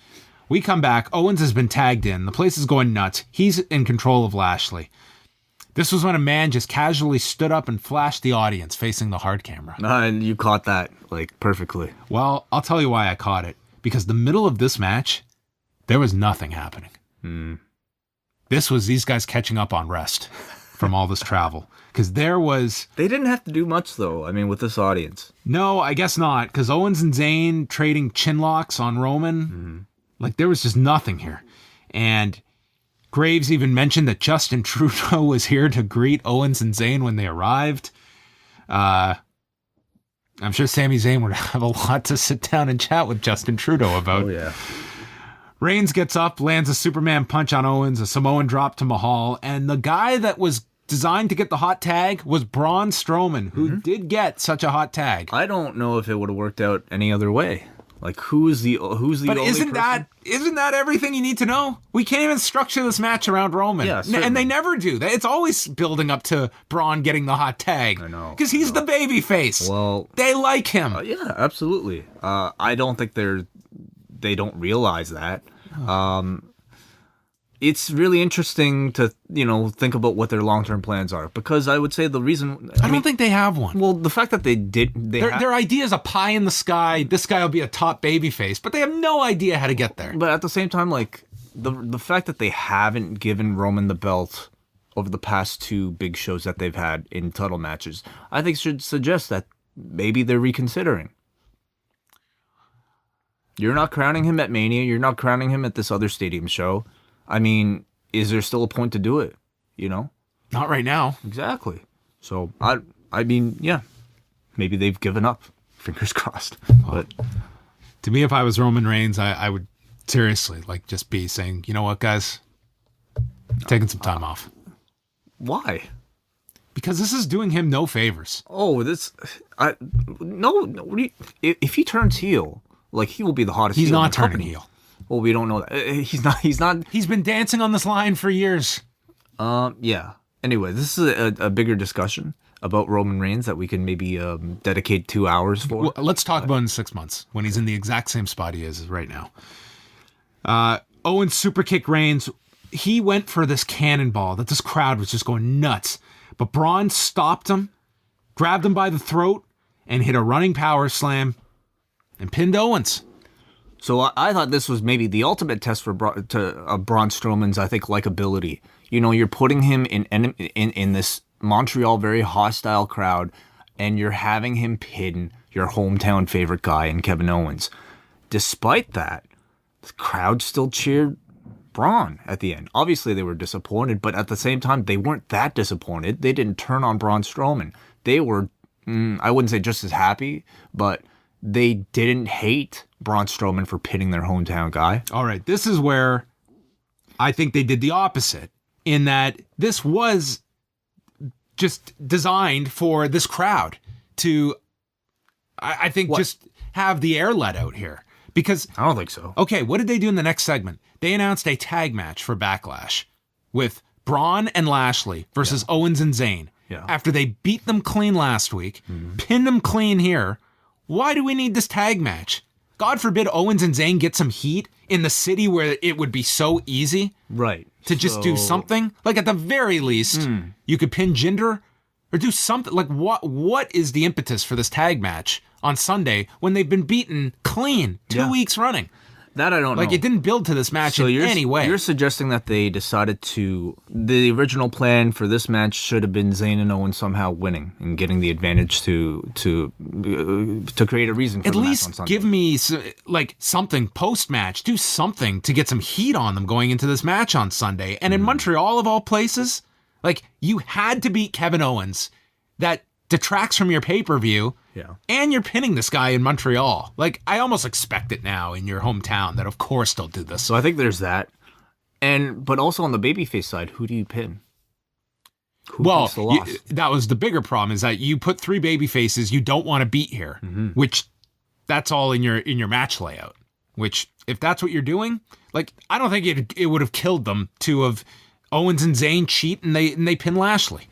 We come back. Owens has been tagged in. The place is going nuts. He's in control of Lashley. This was when a man just casually stood up and flashed the audience facing the hard camera. And you caught that, like, perfectly. Well, I'll tell you why I caught it. Because the middle of this match, there was nothing happening. Mm. This was these guys catching up on rest. from all this travel. Because They didn't have to do much, though, I mean, with this audience. No, I guess not. Because Owens and Zayn trading chinlocks on Roman, like there was just nothing here. And Graves even mentioned that Justin Trudeau was here to greet Owens and Zayn when they arrived. I'm sure Sami Zayn would have a lot to sit down and chat with Justin Trudeau about. Oh, yeah. Reigns gets up, lands a Superman punch on Owens, a Samoan drop to Mahal, and the guy that was designed to get the hot tag was Braun Strowman, who did get such a hot tag. I don't know if it would have worked out any other way. Like, who's the But only isn't person? isn't that everything you need to know? We can't even structure this match around Roman. Yeah, and they never do. It's always building up to Braun getting the hot tag. I know. Because he's the baby face. Well, they like him. yeah, absolutely. I don't think they don't realize that. It's really interesting to, think about what their long-term plans are, because I would say the reason... I don't think they have one. Well, the fact that Their idea is a pie in the sky. This guy will be a top baby face, but they have no idea how to get there. But at the same time, like, the fact that they haven't given Roman the belt over the past 2 big shows that they've had in title matches, I think should suggest that maybe they're reconsidering. You're not crowning him at Mania. You're not crowning him at this other stadium show. I mean, is there still a point to do it? Not right now. Exactly. So, I mean, yeah, maybe they've given up. Fingers crossed. But To me, if I was Roman Reigns, I would seriously just be saying, you know what, guys? Taking some time off. why? Because this is doing him no favors. Oh, no. If he turns heel, he will be the hottest. He's heel not in the turning company. heel. Well, we don't know that. He's not. He's been dancing on this line for years. Yeah. Anyway, this is a bigger discussion about Roman Reigns that we can maybe dedicate 2 hours for. Well, let's talk about in 6 months when he's in the exact same spot he is right now. Owens superkick Reigns. He went for this cannonball that this crowd was just going nuts. But Braun stopped him, grabbed him by the throat, and hit a running power slam and pinned Owens. So I thought this was maybe the ultimate test for Braun Strowman's, I think, likability. You're putting him in this Montreal very hostile crowd, and you're having him pin your hometown favorite guy in Kevin Owens. Despite that, the crowd still cheered Braun at the end. Obviously, they were disappointed, but at the same time, they weren't that disappointed. They didn't turn on Braun Strowman. They were, I wouldn't say just as happy, but they didn't hate Braun Strowman for pinning their hometown guy. All right, this is where I think they did the opposite, in that this was just designed for this crowd to, I think, just have the air let out here. Because I don't think so. Okay, what did they do in the next segment? They announced a tag match for Backlash with Braun and Lashley versus Owens and Zayn. Yeah. After they beat them clean last week, pinned them clean here. Why do we need this tag match? God forbid Owens and Zayn get some heat in the city where it would be so easy Right. to just do something. At the very least, you could pin Jinder or do something. What is the impetus for this tag match on Sunday when they've been beaten clean 2 weeks running? That I don't know. It didn't build to this match in any way. You're suggesting that they decided the original plan for this match should have been Zayn and Owens somehow winning and getting the advantage to create a reason for At the match on least Sunday. give me something post-match. Do something to get some heat on them going into this match on Sunday. And in Montreal, of all places, you had to beat Kevin Owens. That detracts from your pay-per-view. Yeah. And you're pinning this guy in Montreal. I almost expect it now in your hometown that of course they'll do this. So I think there's that. But also on the babyface side, who do you pin? Who takes the loss? That was the bigger problem, is that you put 3 baby faces you don't want to beat here, which that's all in your match layout. Which, if that's what you're doing, I don't think it would have killed them to have Owens and Zayn cheat and they pin Lashley.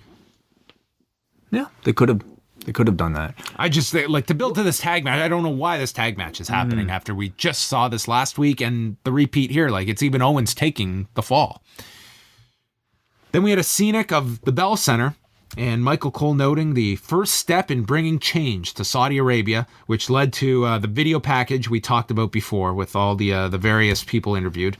Yeah, they could have done that. I just to build to this tag match. I don't know why this tag match is happening after we just saw this last week and the repeat here. It's even Owens taking the fall. Then we had a scenic of the Bell Center and Michael Cole noting the first step in bringing change to Saudi Arabia, which led to the video package we talked about before with all the various people interviewed.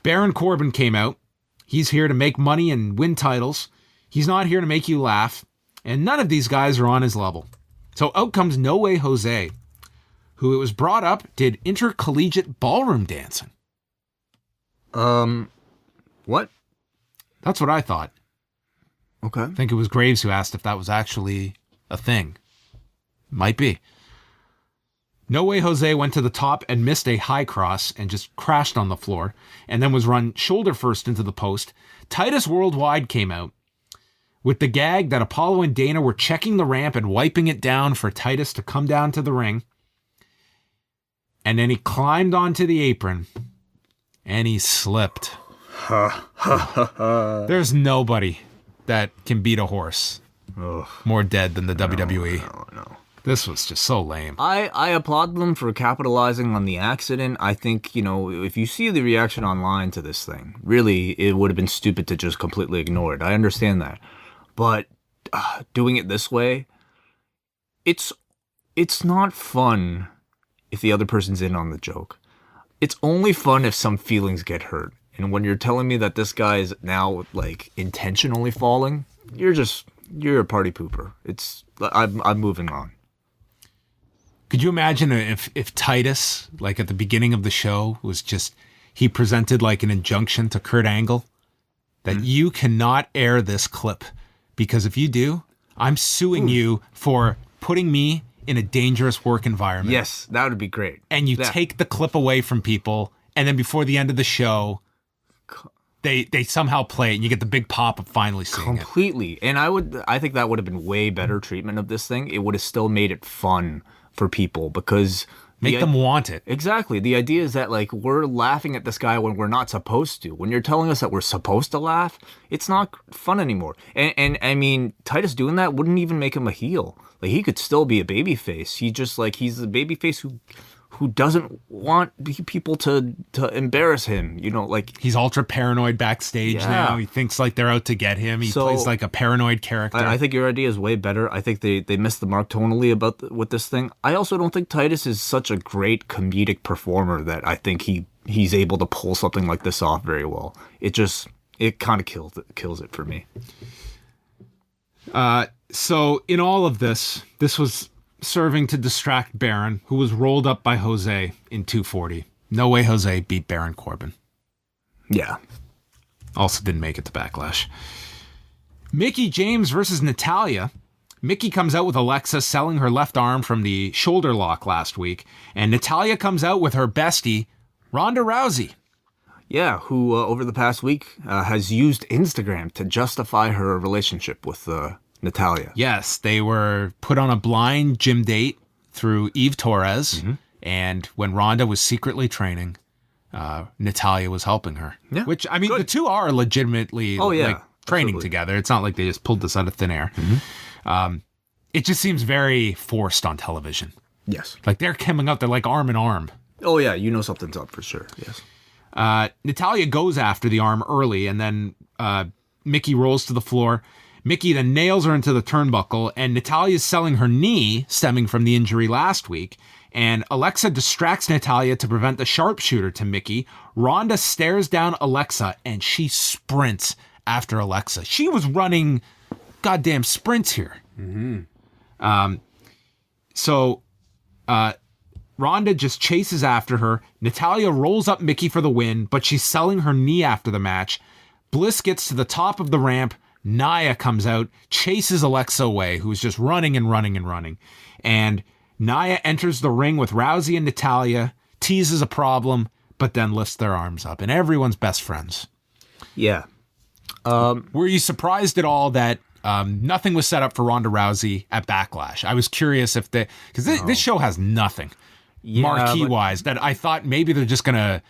Baron Corbin came out. He's here to make money and win titles. He's not here to make you laugh, and none of these guys are on his level. So out comes No Way Jose, who it was brought up did intercollegiate ballroom dancing. What? That's what I thought. Okay. I think it was Graves who asked if that was actually a thing. Might be. No Way Jose went to the top and missed a high cross and just crashed on the floor, and then was run shoulder first into the post. Titus Worldwide came out with the gag that Apollo and Dana were checking the ramp and wiping it down for Titus to come down to the ring. And then he climbed onto the apron and he slipped. There's nobody that can beat a horse more dead than the WWE. No. This was just so lame. I applaud them for capitalizing on the accident. I think, if you see the reaction online to this thing, really, it would have been stupid to just completely ignore it. I understand that. But doing it this way, it's not fun if the other person's in on the joke. It's only fun if some feelings get hurt. And when you're telling me that this guy is now, intentionally falling, you're a party pooper. I'm moving on. Could you imagine if Titus, at the beginning of the show, was he presented an injunction to Kurt Angle that you cannot air this clip, because if you do, I'm suing you for putting me in a dangerous work environment. Yes, that would be great. And you take the clip away from people, and then before the end of the show, they somehow play it, and you get the big pop of finally seeing Completely. And I think that would have been way better treatment of this thing. It would have still made it fun for people, because make them want it. Exactly. The idea is that we're laughing at this guy when we're not supposed to. When you're telling us that we're supposed to laugh, it's not fun anymore. And I mean, Titus doing that wouldn't even make him a heel. He could still be a babyface. He just he's the babyface who doesn't want people to embarrass him. He's ultra paranoid backstage now. He thinks they're out to get him. He plays a paranoid character. I think your idea is way better. I think they missed the mark tonally with this thing. I also don't think Titus is such a great comedic performer that I think he's able to pull something like this off very well. It kind of kills it for me. So in all of this was serving to distract Baron, who was rolled up by Jose in 240. No Way Jose beat Baron Corbin. Yeah. Also didn't make it to Backlash. Mickie James versus Natalya. Mickie comes out with Alexa selling her left arm from the shoulder lock last week, and Natalya comes out with her bestie, Ronda Rousey. Yeah, who over the past week has used Instagram to justify her relationship with Natalya. Yes, they were put on a blind gym date through Eve Torres, and when Ronda was secretly training, Natalya was helping her. Yeah, which, I mean, the two are legitimately training absolutely. together. It's not like they just pulled this out of thin air. It just seems very forced on television. Yes. They're coming up, they're arm in arm. Oh yeah, something's up for sure. Yes. Natalya goes after the arm early, and then Mickie rolls to the floor. Mickie then nails her into the turnbuckle, and Natalya's selling her knee, stemming from the injury last week, and Alexa distracts Natalya to prevent the sharpshooter to Mickie. Ronda stares down Alexa, and she sprints after Alexa. She was running goddamn sprints here. So Ronda just chases after her. Natalya rolls up Mickie for the win, but she's selling her knee after the match. Bliss gets to the top of the ramp. Nia comes out, chases Alexa away, who's just running and running and running. And Nia enters the ring with Rousey and Natalya, teases a problem, but then lifts their arms up. And everyone's best friends. Yeah. Were you surprised at all that nothing was set up for Ronda Rousey at Backlash? I was curious if because this show has nothing marquee-wise, that I thought maybe they're just going to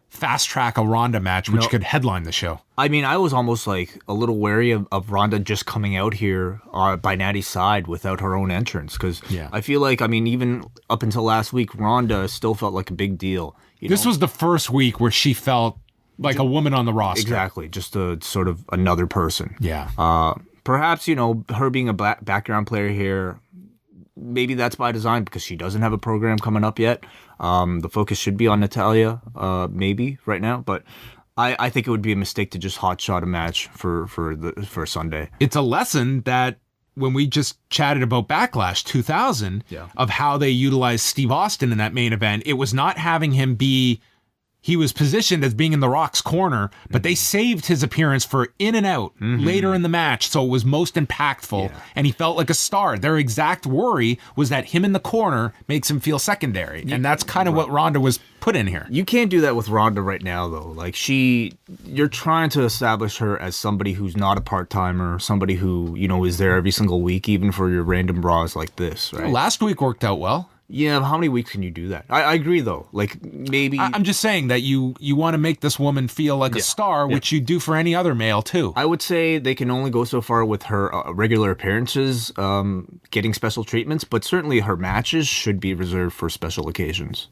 fast track a Ronda match, which could headline the show. I mean, I was almost a little wary of Ronda just coming out here by Natty's side without her own entrance, because I feel even up until last week, Ronda still felt like a big deal. This was the first week where she felt like a woman on the roster. Exactly, just a sort of another person. Yeah. Perhaps, her being a background player here, maybe that's by design because she doesn't have a program coming up yet. The focus should be on Natalya, maybe right now, but I think it would be a mistake to just hotshot a match for Sunday. It's a lesson that when we just chatted about Backlash 2000 of how they utilized Steve Austin in that main event, it was not having him be... He was positioned as being in The Rock's corner, but they saved his appearance for in and out later in the match, so it was most impactful, and he felt like a star. Their exact worry was that him in the corner makes him feel secondary, and that's kind of what Ronda was put in here. You can't do that with Ronda right now, though. Like, you're trying to establish her as somebody who's not a part-timer, somebody who, is there every single week, even for your random bras like this, right? Last week worked out well. Yeah, how many weeks can you do that? I agree, though. Like, maybe... I'm just saying that you want to make this woman feel like a star, which you do for any other male, too. I would say they can only go so far with her regular appearances, getting special treatments, but certainly her matches should be reserved for special occasions.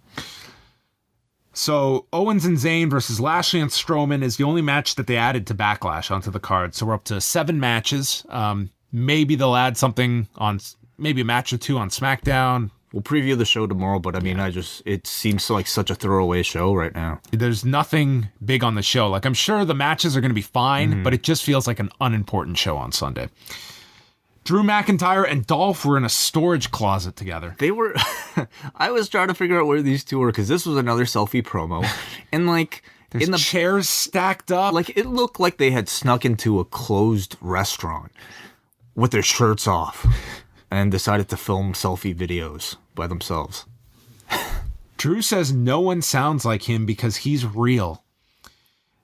So, Owens and Zayn versus Lashley and Strowman is the only match that they added to Backlash onto the card. So, we're up to 7 matches. Maybe they'll add something on... Maybe a match or 2 on SmackDown. We'll preview the show tomorrow, but I mean, it seems like such a throwaway show right now. There's nothing big on the show. Like, I'm sure the matches are going to be fine, but it just feels like an unimportant show on Sunday. Drew McIntyre and Dolph were in a storage closet together. They were... I was trying to figure out where these two were, because this was another selfie promo. And, like... There's the chairs stacked up. Like, it looked like they had snuck into a closed restaurant with their shirts off and decided to film selfie videos by themselves. Drew says no one sounds like him because he's real.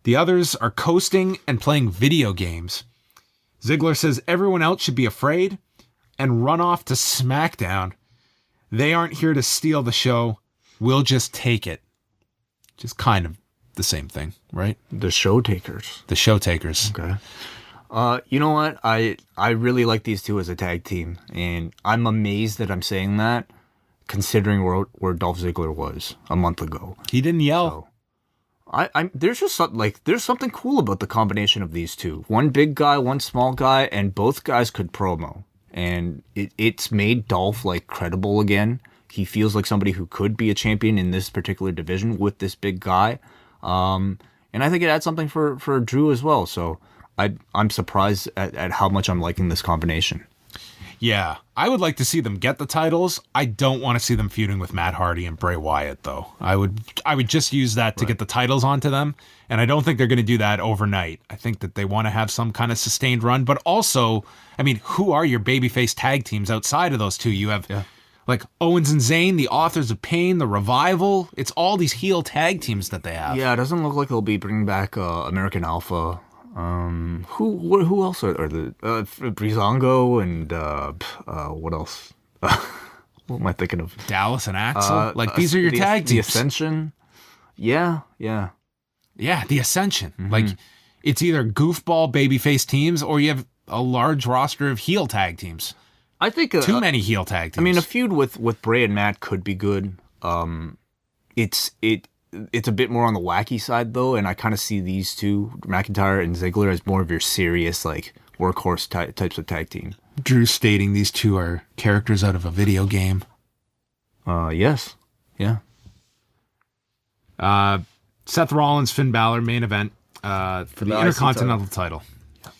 The others are coasting and playing video games. Ziggler says everyone else should be afraid and run off to SmackDown. They aren't here to steal the show. We'll just take it. Just kind of the same thing, right? The show takers. The show takers. Okay. You know what? I really like these two as a tag team, and I'm amazed that I'm saying that, considering where Dolph Ziggler was a month ago. He didn't yell. So, there's just there's something cool about the combination of these two. One big guy, one small guy, and both guys could promo, and it's made Dolph credible again. He feels like somebody who could be a champion in this particular division with this big guy, and I think it adds something for Drew as well. So I'm surprised at how much I'm liking this combination. Yeah, I would like to see them get the titles. I don't want to see them feuding with Matt Hardy and Bray Wyatt, though. I would just use that to get the titles onto them, and I don't think they're going to do that overnight. I think that they want to have some kind of sustained run, but also, I mean, who are your babyface tag teams outside of those two? You have Owens and Zayn, the Authors of Pain, the Revival. It's all these heel tag teams that they have. Yeah, it doesn't look like they'll be bringing back American Alpha. Who else are the Breezango and what else? What am I thinking of? Dallas and Axel. These are your tag teams. The Ascension. Yeah. Yeah, the Ascension. Mm-hmm. It's either goofball babyface teams or you have a large roster of heel tag teams. I think too many heel tag teams. I mean, a feud with Bray and Matt could be good. It's a bit more on the wacky side, though, and I kind of see these two, McIntyre and Ziggler, as more of your serious, workhorse types of tag team. Drew stating these two are characters out of a video game. Yes. Yeah. Seth Rollins, Finn Balor, main event for the Intercontinental title. Yeah.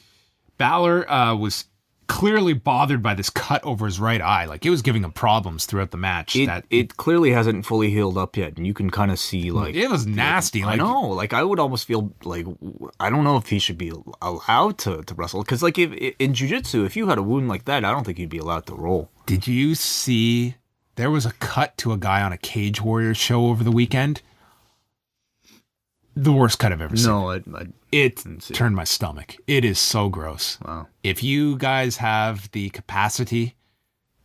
Balor was clearly bothered by this cut over his right eye. It was giving him problems throughout the match. It clearly hasn't fully healed up yet, and you can kind of see it was nasty. I know. I would almost feel I don't know if he should be allowed to wrestle, because if in jiu-jitsu, if you had a wound like that, I don't think you'd be allowed to roll. Did you see there was a cut to a guy on a Cage Warriors show over the weekend? The worst cut I've ever seen. No, it turned my stomach. It is so gross. Wow. If you guys have the capacity,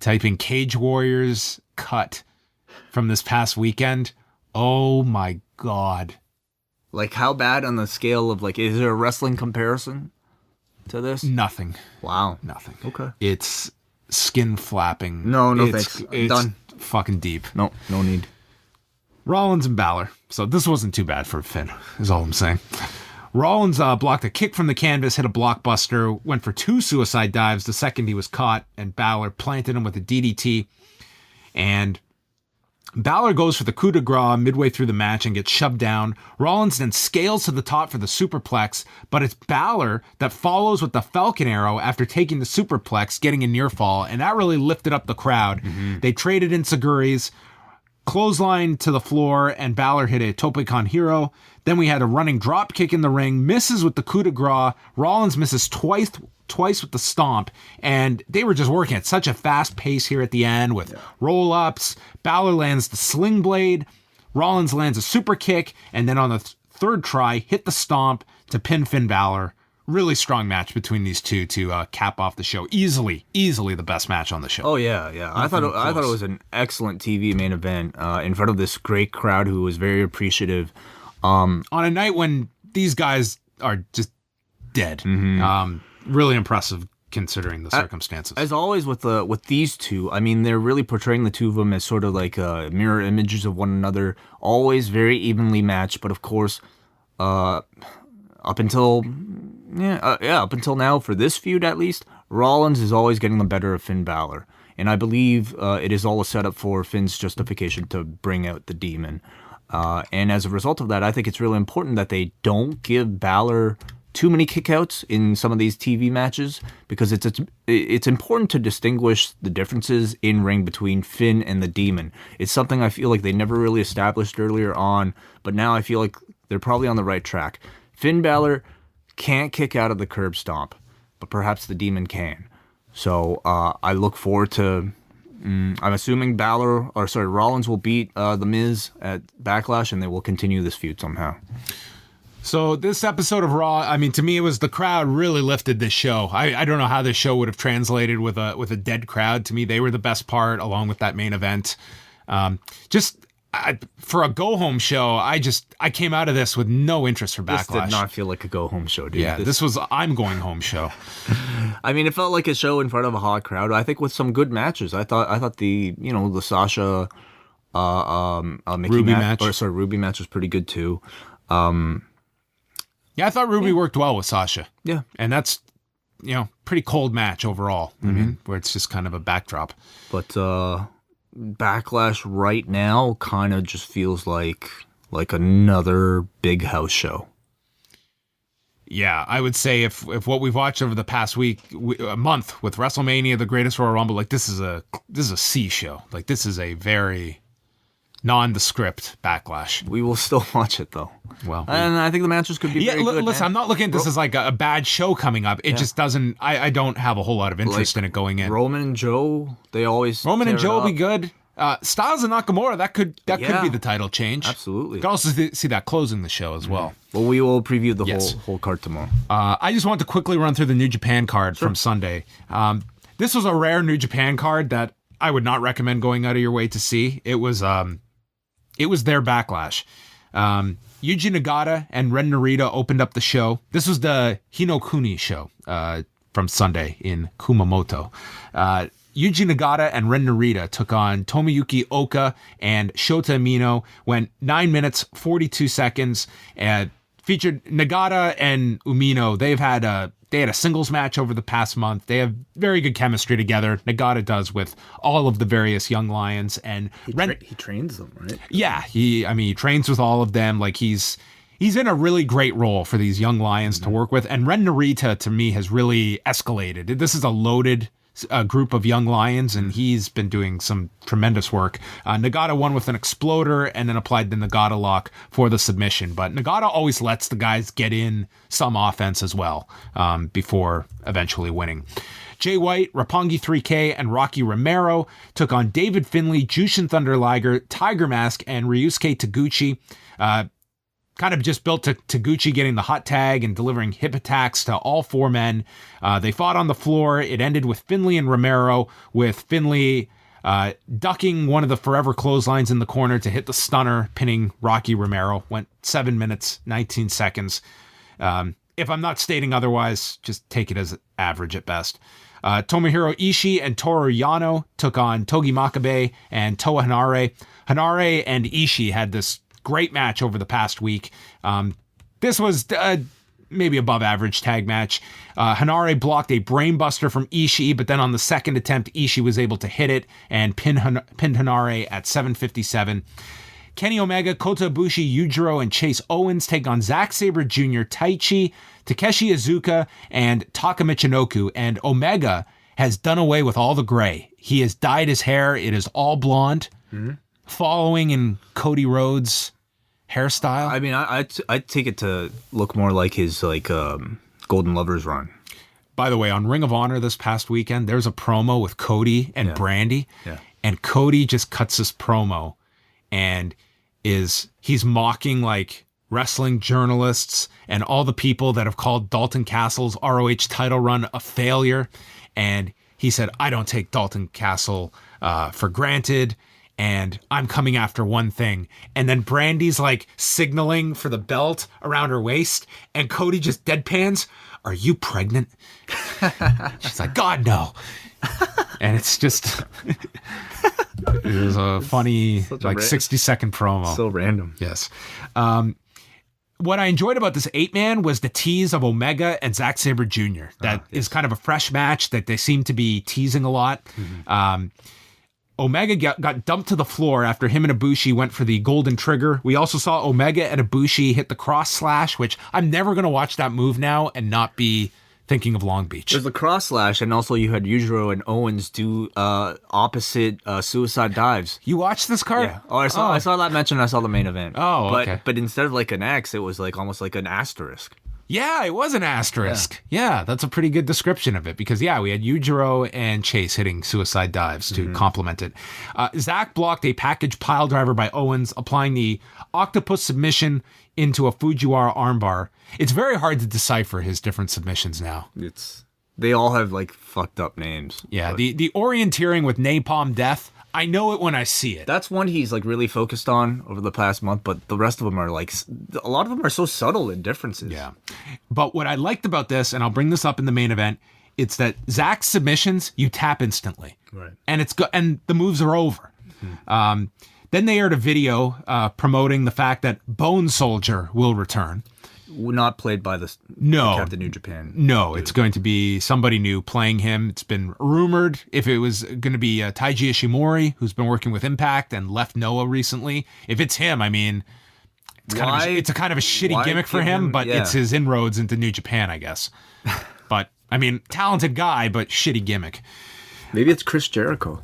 type in Cage Warriors cut from this past weekend. Oh my God. How bad on the scale of is there a wrestling comparison to this? Nothing. Wow. Nothing. Okay. It's skin flapping. No, thanks. It's done. Fucking deep. No need. Rollins and Balor. So this wasn't too bad for Finn, is all I'm saying. Rollins blocked a kick from the canvas, hit a blockbuster, went for 2 suicide dives the second he was caught, and Balor planted him with a DDT. And Balor goes for the coup de grace midway through the match and gets shoved down. Rollins then scales to the top for the superplex, but it's Balor that follows with the Falcon Arrow after taking the superplex, getting a near fall, and that really lifted up the crowd. They traded Insiguri's clothesline to the floor, and Balor hit a Tope Con Hero. Then we had a running drop kick in the ring, misses with the coup de grace. Rollins misses twice with the stomp, and they were just working at such a fast pace here at the end with roll-ups. Balor lands the sling blade, Rollins lands a super kick, and then on the third try, hit the stomp to pin Finn Balor. Really strong match between these two to cap off the show. Easily the best match on the show. Oh yeah. I thought it was an excellent TV main event in front of this great crowd who was very appreciative. On a night when these guys are just dead. Really impressive considering the circumstances. As always with these two, I mean, they're really portraying the two of them as sort of like mirror images of one another. Always very evenly matched, but of course, up until now, for this feud at least, Rollins is always getting the better of Finn Balor. And I believe it is all a setup for Finn's justification to bring out the demon. And as a result of that, I think it's really important that they don't give Balor too many kickouts in some of these TV matches, because it's important to distinguish the differences in ring between Finn and the Demon. It's something I feel like they never really established earlier on, but now I feel like they're probably on the right track. Finn Balor can't kick out of the curb stomp, but perhaps the Demon can. So I look forward to. I'm assuming Rollins will beat The Miz at Backlash, and they will continue this feud somehow. So this episode of Raw, I mean, to me, it was the crowd really lifted this show. I don't know how this show would have translated with a dead crowd. To me, they were the best part, along with that main event. For a go-home show, I came out of this with no interest for Backlash. This did not feel like a go-home show, dude. Yeah, this was I'm going home show. I mean, it felt like a show in front of a hot crowd. I think with some good matches. I thought the Sasha Ruby match was pretty good too. Yeah, I thought Ruby worked well with Sasha. Yeah. And that's, pretty cold match overall. I mean, where it's just kind of a backdrop. But Backlash right now kind of just feels like another big house show. Yeah, I would say if what we've watched over the past a month with WrestleMania, the Greatest Royal Rumble, like this is a C show. Like this is a very nondescript Backlash. We will still watch it though. Well, and I think the matches could be very good. Listen, I'm not looking at this as like a bad show coming up. It just doesn't. I don't have a whole lot of interest in it going in. Roman and Joe, Roman and Joe will be good. Styles and Nakamura, that could be the title change. Absolutely. You can also see that closing the show as well. Well, we will preview the whole card tomorrow. I just want to quickly run through the New Japan card from Sunday. This was a rare New Japan card that I would not recommend going out of your way to see. It was their Backlash. Yuji Nagata and Ren Narita opened up the show. This was the Hinokuni show from Sunday in Kumamoto. Yuji Nagata and Ren Narita took on Tomoyuki Oka and Shota Umino. Went 9 minutes, 42 seconds. Featured Nagata and Umino. They had a singles match over the past month. They have very good chemistry together. Nagata does with all of the various young lions, and he trains them, right? Yeah, he trains with all of them. Like he's in a really great role for these young lions to work with. And Ren Narita to me has really escalated. This is a loaded group of young lions, and he's been doing some tremendous work. Nagata won with an exploder and then applied the Nagata lock for the submission. But Nagata always lets the guys get in some offense as well before eventually winning. Jay White, Roppongi 3K, and Rocky Romero took on David Finlay, Jushin Thunder Liger, Tiger Mask, and Ryusuke Taguchi. Kind of just built to Taguchi getting the hot tag and delivering hip attacks to all four men. They fought on the floor. It ended with Finlay and Romero, with Finlay ducking one of the forever clotheslines in the corner to hit the stunner, pinning Rocky Romero. Went 7 minutes, 19 seconds. If I'm not stating otherwise, just take it as average at best. Tomohiro Ishii and Toru Yano took on Togi Makabe and Toa Hanare. Hanare and Ishii had this great match over the past week. This was maybe above average tag match. Hanare blocked a brainbuster from Ishii, but then on the second attempt, Ishii was able to hit it and pinned Hanare at 7:57. Kenny Omega, Kota Ibushi, Yujiro, and Chase Owens take on Zack Sabre Jr., Taichi, Takeshi Iizuka, and Taka Michinoku. And Omega has done away with all the gray. He has dyed his hair. It is all blonde, following in Cody Rhodes' hairstyle. I mean, I'd take it to look more like his Golden Lovers run. By the way, on Ring of Honor this past weekend, there's a promo with Cody and Brandy. Yeah. And Cody just cuts this promo and he's mocking like wrestling journalists and all the people that have called Dalton Castle's ROH title run a failure. And he said, I don't take Dalton Castle for granted. And I'm coming after one thing. And then Brandy's like signaling for the belt around her waist. And Cody just deadpans, are you pregnant? She's like, God, no. And it's just, it was a funny, like 60-second promo. So random. Yes. What I enjoyed about this 8-man was the tease of Omega and Zack Sabre Jr. That is kind of a fresh match that they seem to be teasing a lot. Omega got dumped to the floor after him and Ibushi went for the golden trigger. We also saw Omega and Ibushi hit the cross slash, which I'm never going to watch that move now and not be thinking of Long Beach. There's the cross slash, and also you had Yujiro and Owens do opposite suicide dives. You watched this card? Yeah. Oh, I saw that mention. I saw the main event. Oh, okay. But instead of like an X, it was like almost like an asterisk. Yeah, it was an asterisk. Yeah, that's a pretty good description of it because, we had Yujiro and Chase hitting suicide dives to complement it. Zach blocked a package pile driver by Owens, applying the octopus submission into a Fujiwara armbar. It's very hard to decipher his different submissions now. They all have like fucked up names. Yeah, the orienteering with Napalm Death, I know it when I see it. That's one he's like really focused on over the past month, but the rest of them are like, a lot of them are so subtle in differences. Yeah. But what I liked about this, and I'll bring this up in the main event, it's that Zach's submissions, you tap instantly. Right. And and the moves are over. Then they aired a video promoting the fact that Bone Soldier will return. Not played by the Captain New Japan. No, it's going to be somebody new playing him. It's been rumored if it was going to be Taiji Ishimori, who's been working with Impact and left Noah recently. If it's him, I mean, it's a kind of a shitty gimmick for him, but it's his inroads into New Japan, I guess. But, I mean, talented guy, but shitty gimmick. Maybe it's Chris Jericho.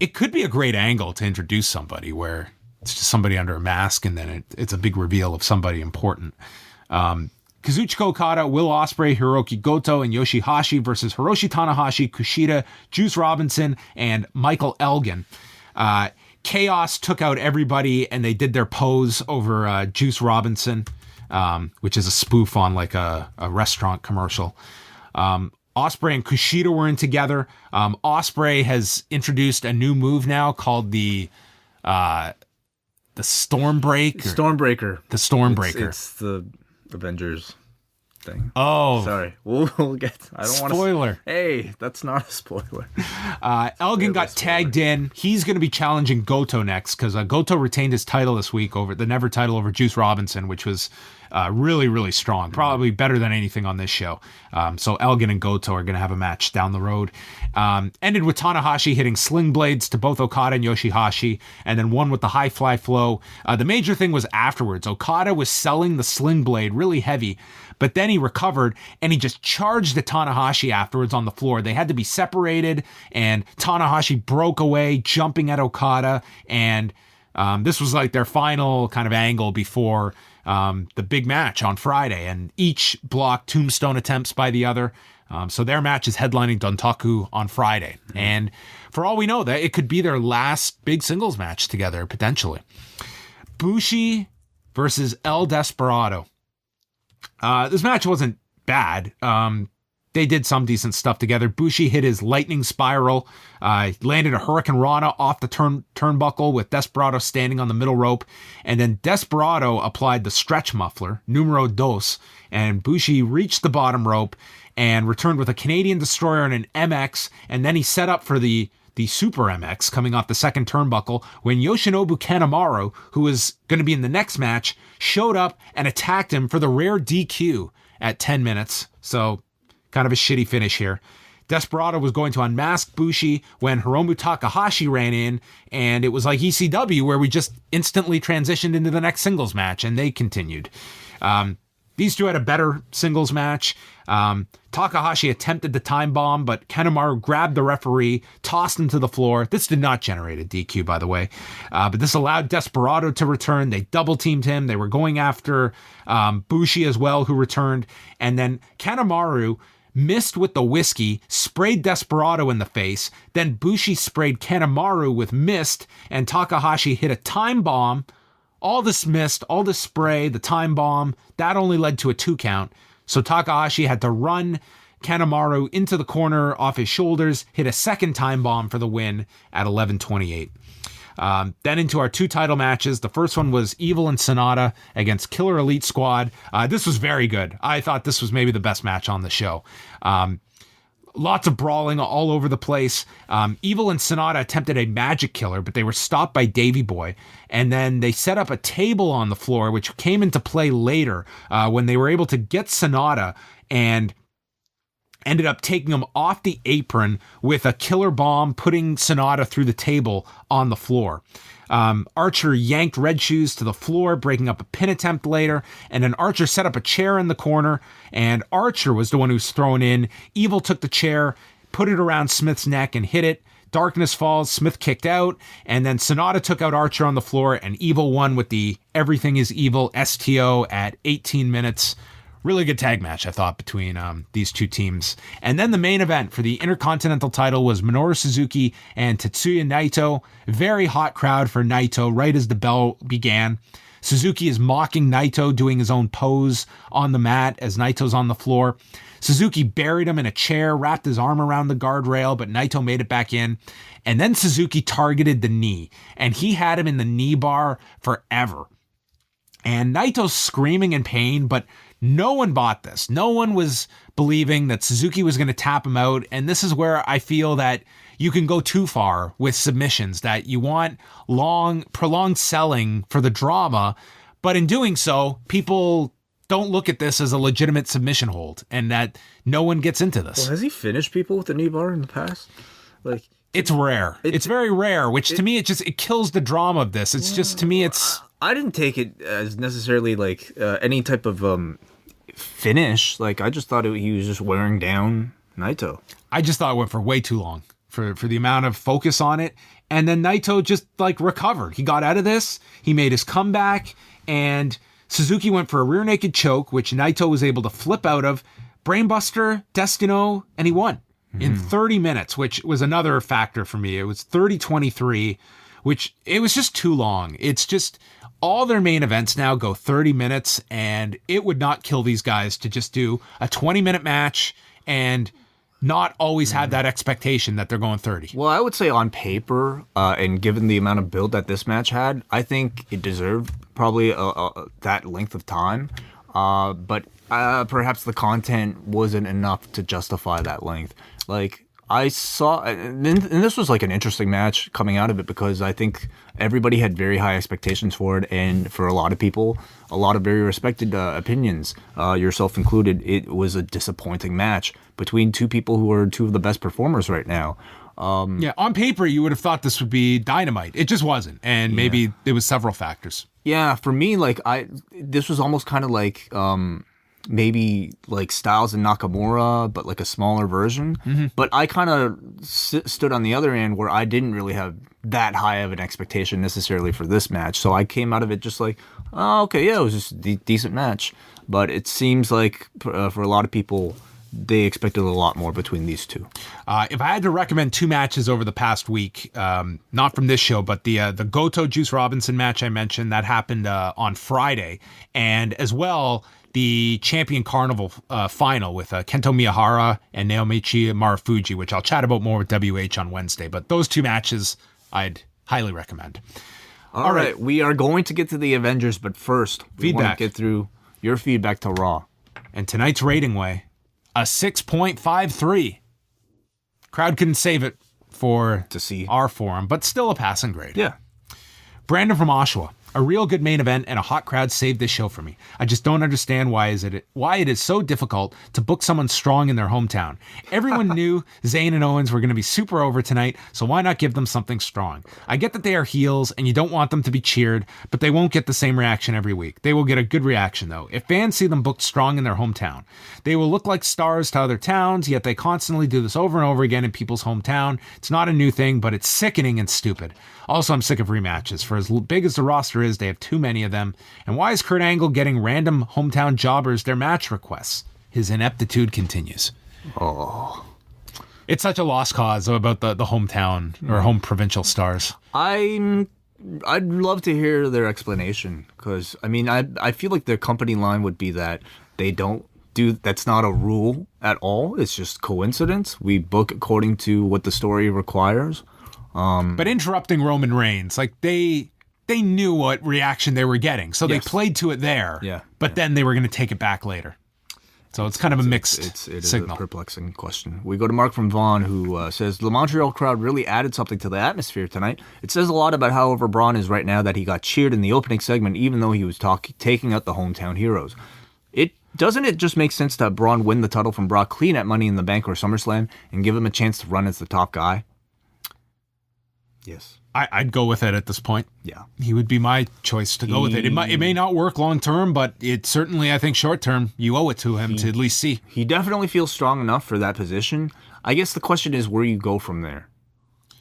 It could be a great angle to introduce somebody where it's just somebody under a mask and then it's a big reveal of somebody important. Kazuchika Okada, Will Ospreay, Hiroki Goto, and Yoshihashi versus Hiroshi Tanahashi, Kushida, Juice Robinson, and Michael Elgin. Chaos took out everybody and they did their pose over Juice Robinson, which is a spoof on like a restaurant commercial. Ospreay and Kushida were in together. Ospreay has introduced a new move now called the Stormbreaker. Stormbreaker. The Stormbreaker. It's the Avengers thing. Oh. Sorry. We'll get... I don't want to... Spoiler. Hey, that's not a spoiler. Elgin got tagged in. He's going to be challenging Goto next because Goto retained his title this week over the Never title over Juice Robinson, which was really, really strong. Probably better than anything on this show. So Elgin and Goto are going to have a match down the road. Ended with Tanahashi hitting sling blades to both Okada and Yoshihashi, and then one with the high fly flow. The major thing was afterwards. Okada was selling the sling blade really heavy, but then he recovered and he just charged at Tanahashi afterwards on the floor. They had to be separated, and Tanahashi broke away, jumping at Okada, and this was like their final kind of angle before the big match on Friday, and each blocked tombstone attempts by the other. So their match is headlining Dontaku on Friday. And for all we know, that it could be their last big singles match together, potentially. Bushi versus El Desperado. This match wasn't bad. They did some decent stuff together. Bushi hit his lightning spiral, landed a Hurricane Rana off the turnbuckle with Desperado standing on the middle rope, and then Desperado applied the stretch muffler, numero dos, and Bushi reached the bottom rope and returned with a Canadian Destroyer and an MX, and then he set up for the Super MX coming off the second turnbuckle when Yoshinobu Kanemaru, who was going to be in the next match, showed up and attacked him for the rare DQ. at 10 minutes. So kind of a shitty finish here. Desperado was going to unmask Bushi when Hiromu Takahashi ran in, and it was like ECW where we just instantly transitioned into the next singles match, and they continued. These two had a better singles match. Takahashi attempted the time bomb, but Kanemaru grabbed the referee, tossed him to the floor. This did not generate a DQ, by the way. But this allowed Desperado to return. They double-teamed him. They were going after Bushi as well, who returned. And then Kanemaru missed with the whiskey, sprayed Desperado in the face. Then Bushi sprayed Kanemaru with mist, and Takahashi hit a time bomb. All this mist, all this spray, the time bomb, that only led to a 2 count. So Takahashi had to run Kanemaru into the corner off his shoulders, hit a second time bomb for the win at 11:28. Then into our 2 title matches. The first one was Evil and Sonata against Killer Elite Squad. This was very good. I thought this was maybe the best match on the show. Lots of brawling all over the place. Evil and Sonata attempted a magic killer, but they were stopped by Davey Boy. And then they set up a table on the floor, which came into play later when they were able to get Sonata and ended up taking him off the apron with a killer bomb, putting Sonata through the table on the floor. Archer yanked Red Shoes to the floor, breaking up a pin attempt later, and then Archer set up a chair in the corner, and Archer was the one who was thrown in. Evil took the chair, put it around Smith's neck, and hit it. Darkness falls, Smith kicked out, and then Sonata took out Archer on the floor, and Evil won with the Everything is Evil STO at 18 minutes. Really good tag match, I thought, between these two teams. And then the main event for the Intercontinental title was Minoru Suzuki and Tetsuya Naito. Very hot crowd for Naito right as the bell began. Suzuki is mocking Naito, doing his own pose on the mat as Naito's on the floor. Suzuki buried him in a chair, wrapped his arm around the guardrail, but Naito made it back in. And then Suzuki targeted the knee, and he had him in the knee bar forever. And Naito's screaming in pain, but no one bought this. No one was believing that Suzuki was going to tap him out. And this is where I feel that you can go too far with submissions, that you want prolonged selling for the drama. But in doing so, people don't look at this as a legitimate submission hold, and that no one gets into this. Well, has he finished people with the knee bar in the past? Like, it's rare. It's very rare, which to me, it kills the drama of this. It's just, to me, it's... I didn't take it as necessarily like any type of finish. Like, I just thought he was just wearing down Naito. I just thought it went for way too long for the amount of focus on it. And then Naito just like recovered. He got out of this. He made his comeback, and Suzuki went for a rear naked choke, which Naito was able to flip out of. Brainbuster, Destino, and he won in 30 minutes, which was another factor for me. It was 30-23, which it was just too long. It's just... all their main events now go 30 minutes, and it would not kill these guys to just do a 20-minute match and not always have that expectation that they're going 30. Well, I would say on paper, and given the amount of build that this match had, I think it deserved probably that length of time. But perhaps the content wasn't enough to justify that length. Like, I saw, and this was like an interesting match coming out of it, because I think everybody had very high expectations for it, and for a lot of people, a lot of very respected opinions, yourself included, it was a disappointing match between two people who are two of the best performers right now. Yeah, on paper, you would have thought this would be dynamite. It just wasn't, and maybe there was several factors. Yeah, for me, like, this was almost kind of like... maybe like Styles and Nakamura, but like a smaller version. Mm-hmm. But I kind of stood on the other end where I didn't really have that high of an expectation necessarily for this match. So I came out of it just like, oh, okay, yeah, it was just a decent match. But it seems like for a lot of people, they expected a lot more between these two. If I had to recommend two matches over the past week, not from this show, but the Goto Juice Robinson match I mentioned, that happened on Friday. And as well, the Champion Carnival final with Kento Miyahara and Naomichi Marufuji, which I'll chat about more with WH on Wednesday. But those two matches I'd highly recommend. All right. We are going to get to the Avengers, but first, we want feedback. to get through your feedback to Raw. And tonight's rating way, a 6.53. Crowd couldn't save it to see our forum, but still a passing grade. Yeah. Brandon from Oshawa. A real good main event and a hot crowd saved this show for me. I just don't understand why it is so difficult to book someone strong in their hometown. Everyone knew Zayn and Owens were going to be super over tonight, so why not give them something strong? I get that they are heels and you don't want them to be cheered, but they won't get the same reaction every week. They will get a good reaction though. If fans see them booked strong in their hometown, they will look like stars to other towns, yet they constantly do this over and over again in people's hometown. It's not a new thing, but it's sickening and stupid. Also, I'm sick of rematches. For as big as the roster is, they have too many of them. And why is Kurt Angle getting random hometown jobbers their match requests? His ineptitude continues. Oh. It's such a lost cause about the hometown or home provincial stars. I'd love to hear their explanation because, I mean, I feel like their company line would be that they don't do, that's not a rule at all. It's just coincidence. We book according to what the story requires. But interrupting Roman Reigns, like they knew what reaction they were getting, so they played to it there. Yeah. But then they were going to take it back later. So it's kind of a mixed it is signal. a perplexing question. We go to Mark from Vaughn, who says, the Montreal crowd really added something to the atmosphere tonight. It says a lot about how over Braun is right now that he got cheered in the opening segment, even though he was taking out the hometown heroes. Doesn't it just make sense to have Braun win the title from Brock clean at Money in the Bank or SummerSlam and give him a chance to run as the top guy? Yes. I'd go with it at this point. Yeah. He would be my choice to go with it. It may not work long term, but it certainly, I think, short term, you owe it to him to at least see. He definitely feels strong enough for that position. I guess the question is where you go from there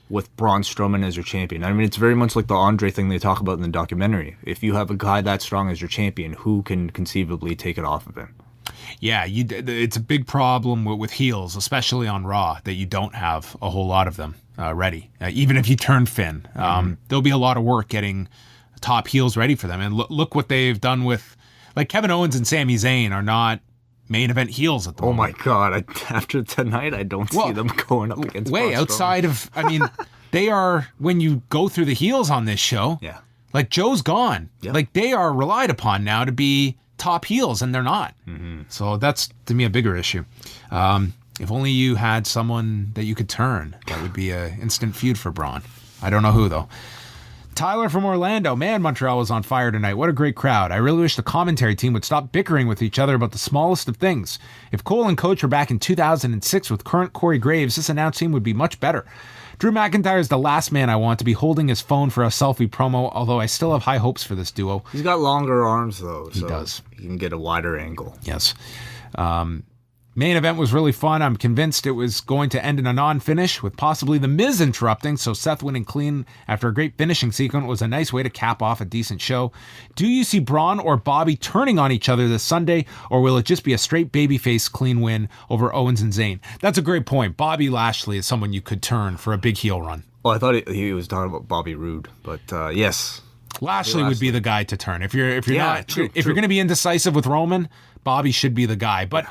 with Braun Strowman as your champion. I mean, it's very much like the Andre thing they talk about in the documentary. If you have a guy that strong as your champion, who can conceivably take it off of him? Yeah, it's a big problem with heels, especially on Raw, that you don't have a whole lot of them ready. Even if you turn Finn, there'll be a lot of work getting top heels ready for them. And look what they've done with, like, Kevin Owens and Sami Zayn are not main event heels at the moment. Oh my God, after tonight, I don't see them going up against way Braun outside of, I mean, they are, when you go through the heels on this show, yeah, like Joe's gone. Yep. Like they are relied upon now to be top heels, and they're not. So that's, to me, a bigger issue. If only you had someone that you could turn, that would be an instant feud for Braun. I don't know who, though. Tyler from Orlando. Man, Montreal was on fire tonight. What a great crowd. I really wish the commentary team would stop bickering with each other about the smallest of things. If Cole and Coach were back in 2006 with current Corey Graves, this announce team would be much better. Drew McIntyre is the last man I want to be holding his phone for a selfie promo, although I still have high hopes for this duo. He's got longer arms, though. He does. He can get a wider angle. Yes. Main event was really fun. I'm convinced it was going to end in a non-finish, with possibly The Miz interrupting, so Seth winning clean after a great finishing sequence was a nice way to cap off a decent show. Do you see Braun or Bobby turning on each other this Sunday, or will it just be a straight babyface clean win over Owens and Zayn? That's a great point. Bobby Lashley is someone you could turn for a big heel run. Well, I thought he was talking about Bobby Roode, but yes. Lashley would be the guy to turn. If you're true. you're going to be indecisive with Roman, Bobby should be the guy. But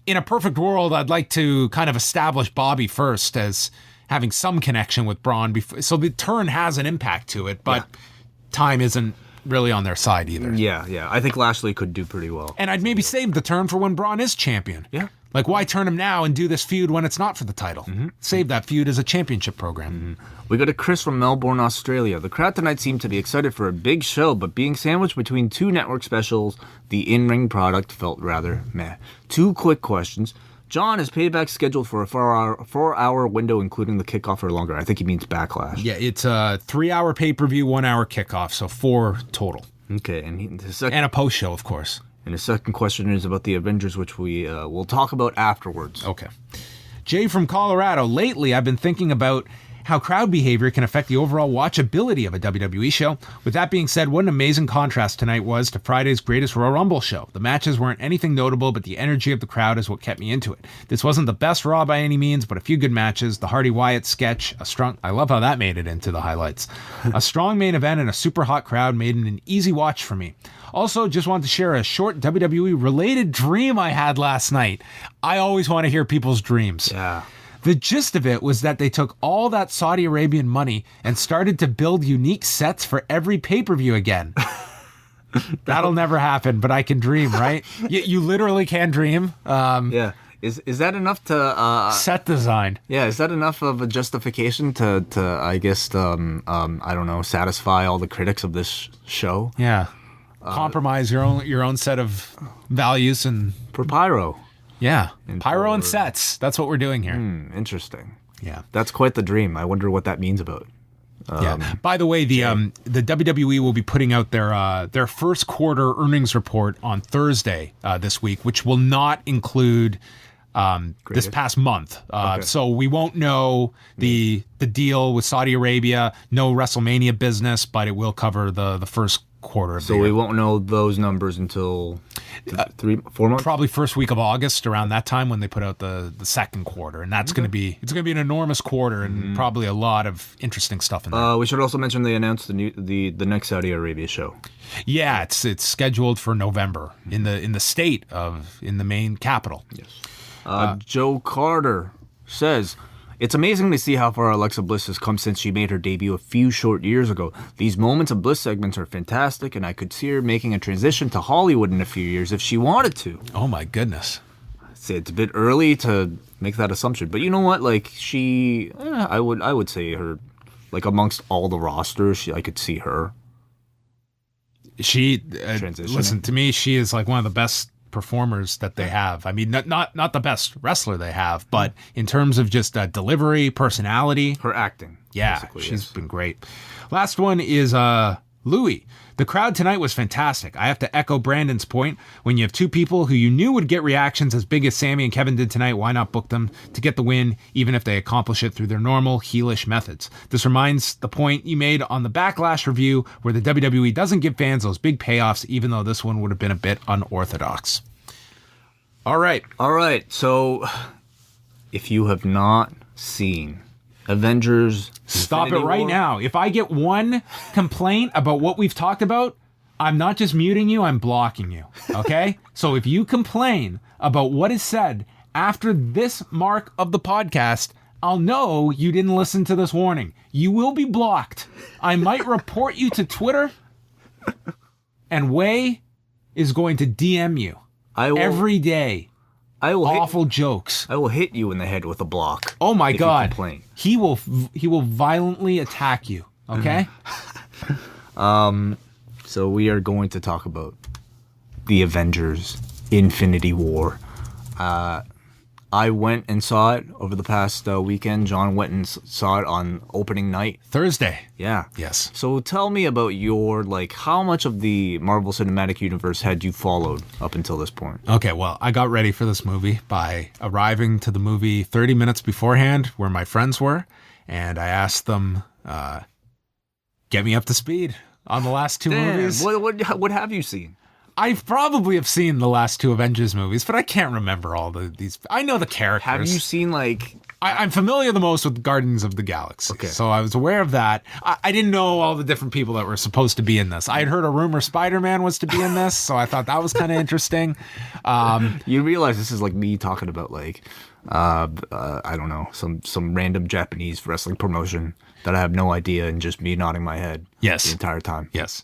in a perfect world, I'd like to kind of establish Bobby first as having some connection with Braun, so the turn has an impact to it, but time isn't really on their side either. Yeah. I think Lashley could do pretty well. And I'd maybe save the turn for when Braun is champion. Yeah. Like, why turn him now and do this feud when it's not for the title? Save that feud as a championship program. We go to Chris from Melbourne, Australia. The crowd tonight seemed to be excited for a big show, but being sandwiched between two network specials, the in-ring product felt rather meh. Two quick questions. John, is Payback scheduled for a 4-hour window, including the kickoff, or longer? I think he means Backlash. Yeah, it's a 3-hour pay-per-view, 1-hour kickoff, so 4 total. Okay, and a post-show, of course. And the second question is about the Avengers, which we will talk about afterwards. Okay. Jay from Colorado. Lately, I've been thinking about how crowd behavior can affect the overall watchability of a WWE show. With that being said, what an amazing contrast tonight was to Friday's greatest Royal Rumble show. The matches weren't anything notable, but the energy of the crowd is what kept me into it. This wasn't the best Raw by any means, but a few good matches. The Hardy Wyatt sketch, I love how that made it into the highlights. A strong main event and a super hot crowd made it an easy watch for me. Also, just wanted to share a short WWE-related dream I had last night. I always want to hear people's dreams. Yeah. The gist of it was that they took all that Saudi Arabian money and started to build unique sets for every pay-per-view again. That'll never happen, but I can dream, right? You literally can dream. Yeah. Is that enough to Set design. yeah, is that enough of a justification to I guess I don't know, satisfy all the critics of this show? Yeah. Compromise your own set of values and For Pyro. yeah. Pyro and for- sets. That's what we're doing here. Interesting. Yeah. That's quite the dream. I wonder what that means about. Yeah. By the way, the WWE will be putting out their first quarter earnings report on Thursday this week, which will not include this past month. So we won't know the deal with Saudi Arabia, no WrestleMania business, but it will cover the first quarter of the So year. we won't know those numbers until 3-4 months. Probably first week of August, around that time when they put out the second quarter, and that's going to be an enormous quarter and probably a lot of interesting stuff in there. We should also mention they announced the next Saudi Arabia show. Yeah, it's scheduled for November in the main capital. Yes. Joe Carter says, "It's amazing to see how far Alexa Bliss has come since she made her debut a few short years ago. These Moments of Bliss segments are fantastic, and I could see her making a transition to Hollywood in a few years if she wanted to." Oh my goodness. I'd say it's a bit early to make that assumption, but you know what? Like I would say her, like amongst all the rosters, I could see her. She Transitioning. listen to me. She is like one of the best performers that they have. I mean, not the best wrestler they have, but in terms of just delivery, personality, Her acting. yeah, basically, she's yes. been great. Last one is Louis. The crowd tonight was fantastic. I have to echo Brandon's point. When you have two people who you knew would get reactions as big as Sammy and Kevin did tonight, why not book them to get the win, even if they accomplish it through their normal heelish methods? This reminds the point you made on the Backlash review, where the WWE doesn't give fans those big payoffs, even though this one would have been a bit unorthodox. All right. So, if you have not seen Avengers, Stop Infinity it right War- now. If I get one complaint about what we've talked about, I'm not just muting you, I'm blocking you. Okay? So if you complain about what is said after this mark of the podcast, I'll know you didn't listen to this warning. You will be blocked. I might report you to Twitter, and Way is going to DM you I will, every day. I will Awful jokes. I will hit you in the head with a block. Oh my if you God. complain. He will violently attack you. Okay? So we are going to talk about the Avengers Infinity War. I went and saw it over the past weekend. John went and saw it on opening night. Thursday. Yeah. Yes. So tell me about your, how much of the Marvel Cinematic Universe had you followed up until this point? Okay, well, I got ready for this movie by arriving to the movie 30 minutes beforehand where my friends were, and I asked them, get me up to speed on the last two movies. What have you seen? I probably have seen the last two Avengers movies, but I can't remember all these. I know the characters. Have you seen, I'm familiar the most with Guardians of the Galaxy. Okay. So I was aware of that. I didn't know all the different people that were supposed to be in this. I had heard a rumor Spider-Man was to be in this, so I thought that was kind of interesting. You realize this is like me talking about I don't know, some random Japanese wrestling promotion that I have no idea, and just me nodding my head Yes. the entire time. Yes.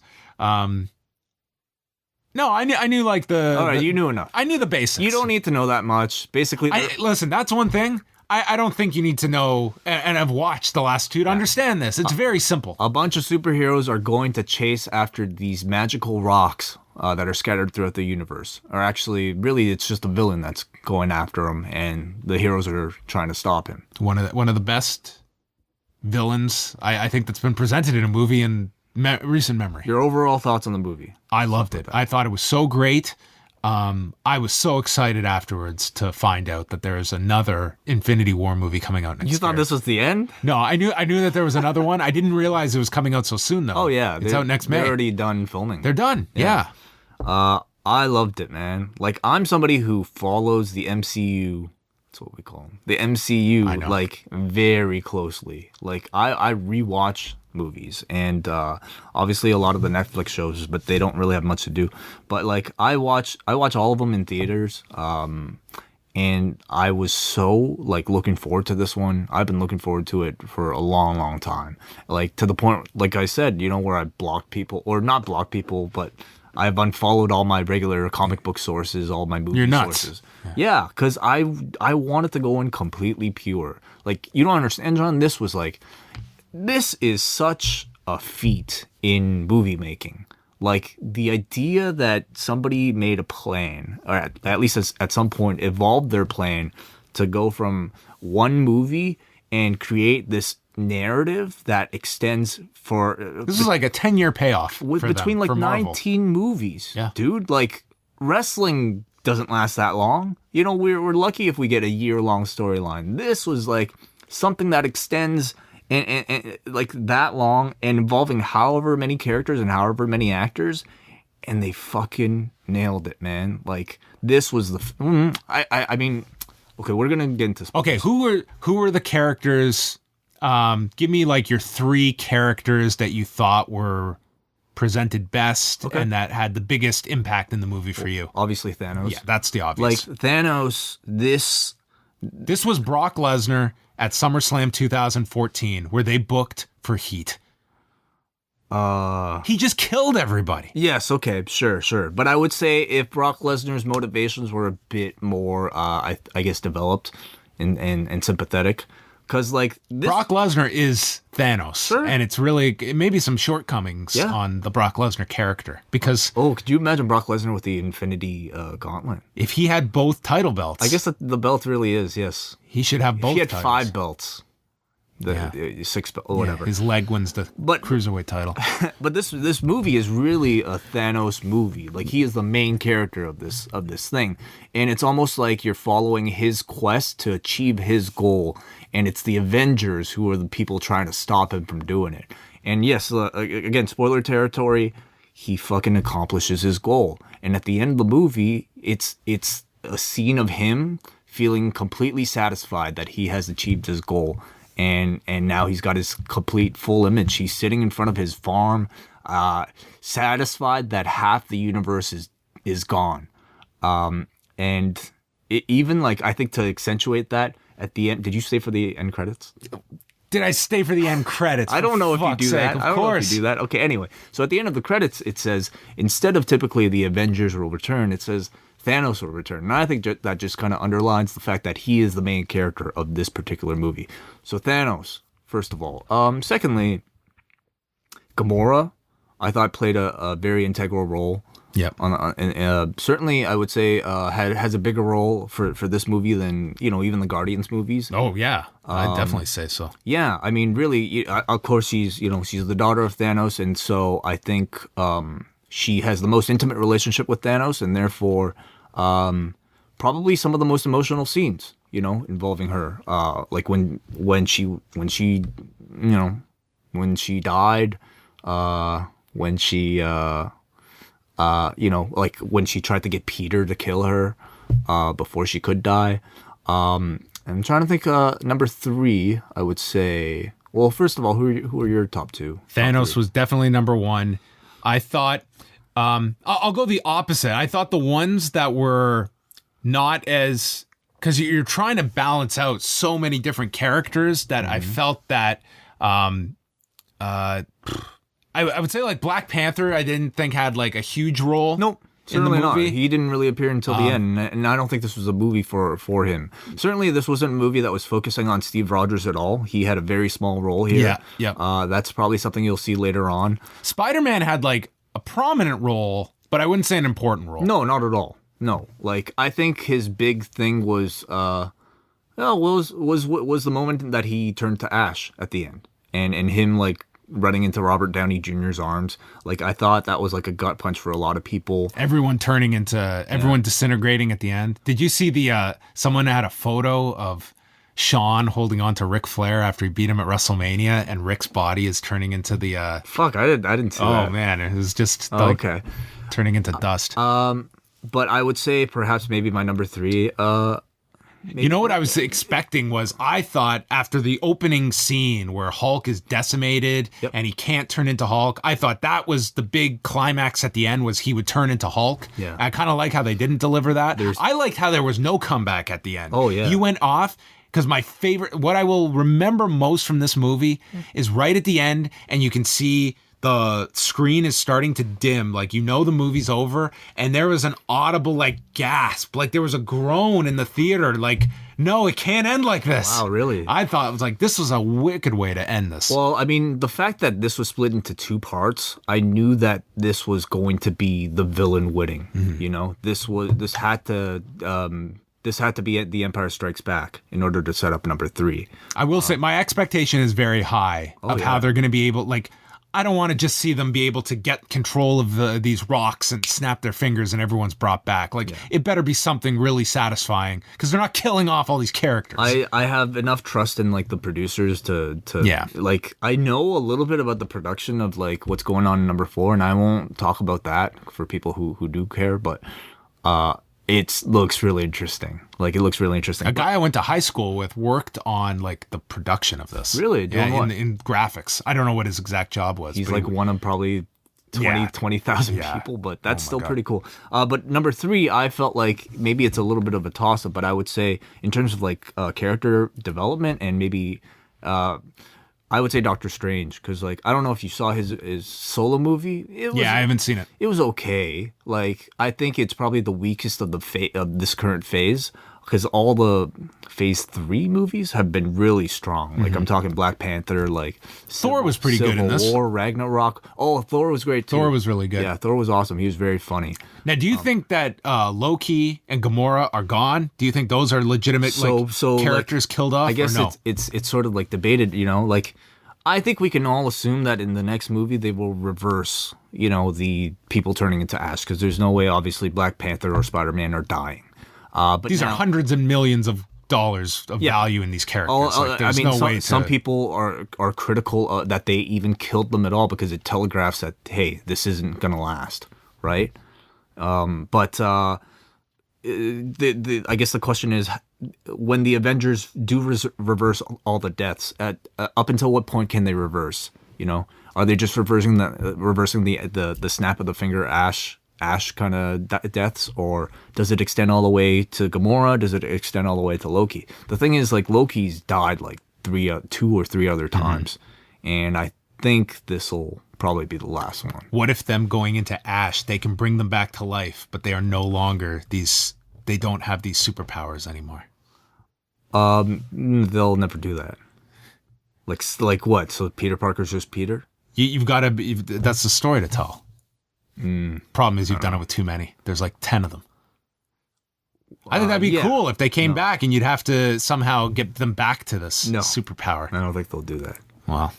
No, I knew like the. All right, the- you knew enough. I knew the basics. You don't need to know that much. Basically, Listen, that's one thing. I don't think you need to know and have watched the last two to understand this. It's very simple. a bunch of superheroes are going to chase after these magical rocks that are scattered throughout the universe. Or actually, really, it's just a villain that's going after them, and the heroes are trying to stop him. One of the best villains I think that's been presented in a movie in recent memory. Your overall thoughts on the movie? I loved it. I thought it was so great. I was so excited afterwards to find out that there is another Infinity War movie coming out next year. You thought this was the end? No, I knew that there was another one. I didn't realize it was coming out so soon, though. Oh yeah, it's out next May. They're already done filming. They're done. Yeah. I loved it, man. I'm somebody who follows the MCU. That's what we call them. The I MCU, know. very closely. I rewatch movies, and obviously a lot of the Netflix shows, but they don't really have much to do. But I watch all of them in theaters. And I was so looking forward to this one. I've been looking forward to it for a long, long time. To the point, like I said, where I blocked people, or not blocked people, but I've unfollowed all my regular comic book sources, all my movie You're nuts. sources. Yeah, because I wanted to go in completely pure. Like, you don't understand, John. This was like, this is such a feat in movie making. Like, the idea that somebody made a plan, or at least at some point evolved their plan to go from one movie and create this narrative that extends for... This is like a 10-year payoff for between them, like for Marvel. 19 movies. Yeah. Dude, like, wrestling doesn't last that long. You know, we're lucky if we get a year-long storyline. This was like something that extends... And like that long and involving however many characters and however many actors, and they fucking nailed it, man. Like, this was the I mean, okay, we're gonna get into spoilers. Okay, who were the characters? Give me like your 3 characters that you thought were presented best and that had the biggest impact in the movie for you. Obviously Thanos. Yeah, that's the obvious. Like, Thanos, this was Brock Lesnar at SummerSlam 2014, where they booked for heat. He just killed everybody. Yes, okay, sure. But I would say if Brock Lesnar's motivations were a bit more, I guess, developed and sympathetic, because like this, Brock Lesnar is Thanos, and it's really maybe some shortcomings on the Brock Lesnar character because could you imagine Brock Lesnar with the Infinity Gauntlet? if he had both title belts, I guess the belt really is he should have both. He had titles. 5 belts. The 6 or whatever. His leg wins the cruiserweight title. But this movie is really a Thanos movie. Like, he is the main character of this thing, and it's almost like you're following his quest to achieve his goal, and it's the Avengers who are the people trying to stop him from doing it. And yes, again, spoiler territory. He fucking accomplishes his goal, and at the end of the movie, it's a scene of him feeling completely satisfied that he has achieved his goal. And now he's got his complete full image. He's sitting in front of his farm, satisfied that half the universe is gone. And even like, I think to accentuate that at the end, did you stay for the end credits? Did I stay for the end credits? I don't know if you do that. Of course. You do that. Okay, anyway. So at the end of the credits, it says, instead of typically the Avengers will return, it says Thanos will return. And I think that just kind of underlines the fact that he is the main character of this particular movie. So Thanos, first of all. Secondly, Gamora, I thought played a very integral role. Yep. Certainly, I would say has a bigger role for this movie than, even the Guardians movies. Oh yeah, I'd definitely say so. Yeah, I mean, really, of course, she's the daughter of Thanos, and so I think she has the most intimate relationship with Thanos, and therefore, probably some of the most emotional scenes, involving her. Like when she died, when she like when she tried to get Peter to kill her before she could die. I'm trying to think. Number 3, I would say. Well, first of all, who are your top 2? Thanos was definitely number 1. I thought. I'll go the opposite. I thought the ones that were not as, because you're trying to balance out so many different characters that I felt that. I would say like Black Panther, I didn't think had like a huge role. Nope. Certainly not. He didn't really appear until the end, and I don't think this was a movie for him. Certainly, this wasn't a movie that was focusing on Steve Rogers at all. He had a very small role here. Yeah. That's probably something you'll see later on. Spider-Man had like a prominent role, but I wouldn't say an important role. No, not at all. No, like I think his big thing was the moment that he turned to ash at the end, and him like running into Robert Downey Jr.'s arms. Like, I thought that was like a gut punch for a lot of people. Everyone disintegrating at the end. Did you see someone had a photo of Shawn holding on to Ric Flair after he beat him at WrestleMania, and Ric's body is turning into the Fuck, I didn't see that. Oh man, it was just turning into dust. But I would say perhaps maybe my number 3, you know what I was expecting was, I thought after the opening scene where Hulk is decimated and he can't turn into Hulk, I thought that was the big climax at the end, was he would turn into Hulk. Yeah. I kind of like how they didn't deliver that. I liked how there was no comeback at the end. Oh, yeah. You went off, because my favorite, what I will remember most from this movie is right at the end, and you can see the screen is starting to dim, like the movie's over, and there was an audible like gasp, like there was a groan in the theater, like no, it can't end like this. Wow, really? I thought it was like this was a wicked way to end this. Well, I mean, the fact that this was split into 2 parts, I knew that this was going to be the villain winning. This had to be at The Empire Strikes Back in order to set up number 3. I will say my expectation is very high of how they're going to be able, like, I don't want to just see them be able to get control of these rocks and snap their fingers and everyone's brought back. Like, it better be something really satisfying because they're not killing off all these characters. I have enough trust in like the producers to like, I know a little bit about the production of like what's going on in number 4, and I won't talk about that for people who do care, but it looks really interesting. Like, it looks really interesting. A guy I went to high school with worked on like the production of this. Really? Doing what? In graphics. I don't know what his exact job was. He's like one of probably 20,000 people, but that's still pretty cool. But number 3, I felt like maybe it's a little bit of a toss-up, but I would say in terms of like character development and maybe I would say Doctor Strange, because like I don't know if you saw his solo movie. I haven't seen it. It was okay. Like, I think it's probably the weakest of of this current phase, because all the Phase 3 movies have been really strong. Like, I'm talking Black Panther, like Thor was pretty good in this. Civil War, Ragnarok. Oh, Thor was great too. Thor was really good. Yeah, Thor was awesome. He was very funny. Now, do you think that Loki and Gamora are gone? Do you think those are legitimate characters killed off? I guess or no? it's sort of like debated. Like, I think we can all assume that in the next movie they will reverse, the people turning into ash, because there's no way, obviously, Black Panther or Spider-Man are dying. But these are hundreds of millions of dollars of value in these characters. There's no way to... Some people are critical that they even killed them at all because it telegraphs that, hey, this isn't going to last, right? But I guess the question is, when the Avengers do reverse all the deaths, up until what point can they reverse? Are they just reversing the snap of the finger Ash kind of deaths, or does it extend all the way to Gamora? Does it extend all the way to Loki? The thing is, like, Loki's died like 2 or 3 other times, and I think this will probably be the last one. What if them going into Ash, they can bring them back to life, but they are no longer they don't have these superpowers anymore? They'll never do that. Like what? So Peter Parker's just Peter? You've got to be, that's the story to tell. Problem is, you've done it with too many. There's like 10 of them. I think that'd be cool if they came back, and you'd have to somehow get them back to this superpower. I don't think they'll do that. Well,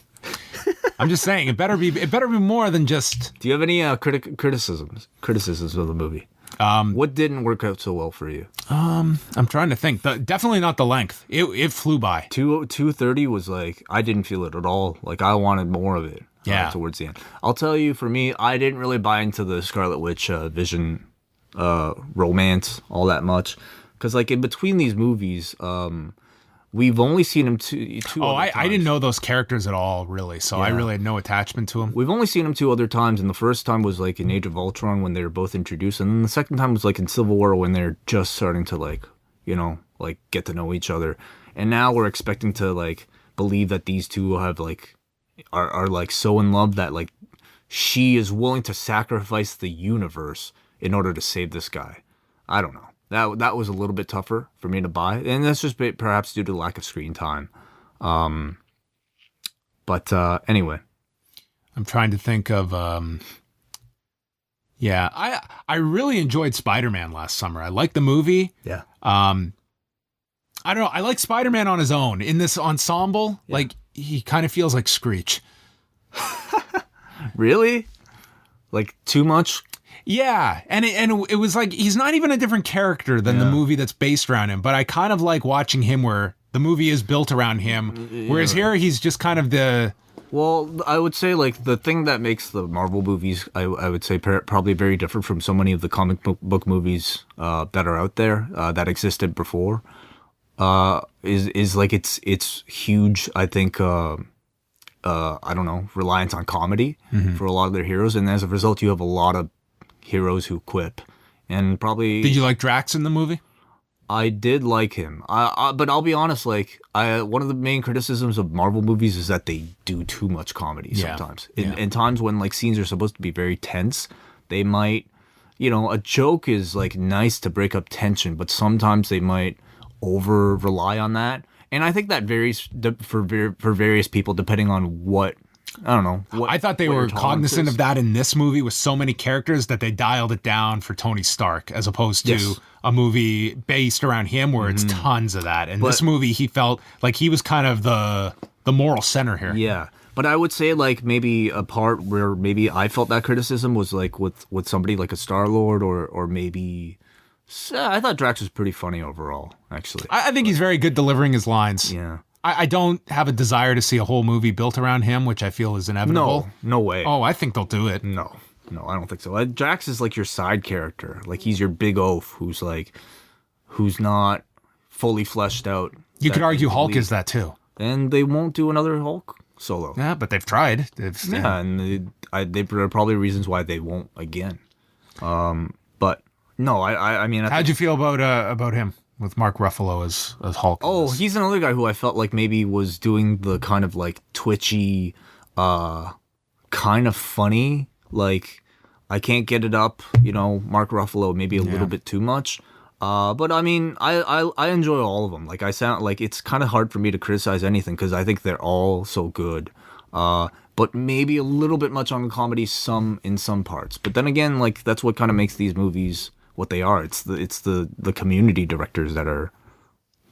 I'm just saying it better be more than just. Do you have any criticisms of the movie? What didn't work out so well for you? I'm trying to think. Definitely not the length. It flew by. 2:30 was like, I didn't feel it at all. Like, I wanted more of it. Towards the end. I'll tell you, for me, I didn't really buy into the Scarlet Witch Vision romance all that much, because like in between these movies, we've only seen him two. I didn't know those characters at all, really. So I really had no attachment to them. We've only seen him 2 other times, and the first time was like in Age of Ultron when they were both introduced, and then the second time was like in Civil War when they're just starting to like get to know each other, and now we're expecting to like believe that these two have like are like so in love that like she is willing to sacrifice the universe in order to save this guy. I don't know. That was a little bit tougher for me to buy, and that's just perhaps due to lack of screen time. But anyway, I'm trying to think of. I really enjoyed Spider-Man last summer. I liked the movie. Yeah. I don't know. I like Spider-Man on his own. In this ensemble, like, he kind of feels like Screech. Really? Like, too much? Yeah, and it was like, he's not even a different character than the movie that's based around him, but I kind of like watching him where the movie is built around him, whereas here he's just kind of the... Well, I would say, like, the thing that makes the Marvel movies, I would say, probably very different from so many of the comic book movies that are out there that existed before, is like it's huge, I think, I don't know, reliance on comedy for a lot of their heroes, and as a result, you have a lot of heroes who quip, and probably... Did you like Drax in the movie? I did like him. But I'll be honest, like one of the main criticisms of Marvel movies is that they do too much comedy sometimes. In times when like scenes are supposed to be very tense, they might, a joke is like nice to break up tension, but sometimes they might over rely on that. And I think that varies for various people depending on what. I don't know. I thought they were cognizant of that in this movie with so many characters that they dialed it down for Tony Stark as opposed to a movie based around him where it's tons of that. And this movie, he felt like he was kind of the moral center here. Yeah. But I would say like maybe a part where maybe I felt that criticism was like with somebody like a Star-Lord or maybe... I thought Drax was pretty funny overall, actually. I think he's very good delivering his lines. Yeah. I don't have a desire to see a whole movie built around him, which I feel is inevitable. No way. Oh, I think they'll do it. No, I don't think so. Drax is like your side character. Like he's your big oaf who's not fully fleshed out. You could argue Hulk is that too. And they won't do another Hulk solo. Yeah, but they've tried. And there are probably reasons why they won't again. But no, I mean... How'd you feel about him? With Mark Ruffalo as Hulk. Oh, he's another guy who I felt like maybe was doing the kind of like twitchy, kind of funny, like I can't get it up, Mark Ruffalo maybe a little bit too much. But I mean, I enjoy all of them. Like I sound like it's kind of hard for me to criticize anything because I think they're all so good. But maybe a little bit much on comedy in some parts. But then again, like that's what kind of makes these movies what they are. It's the community directors that are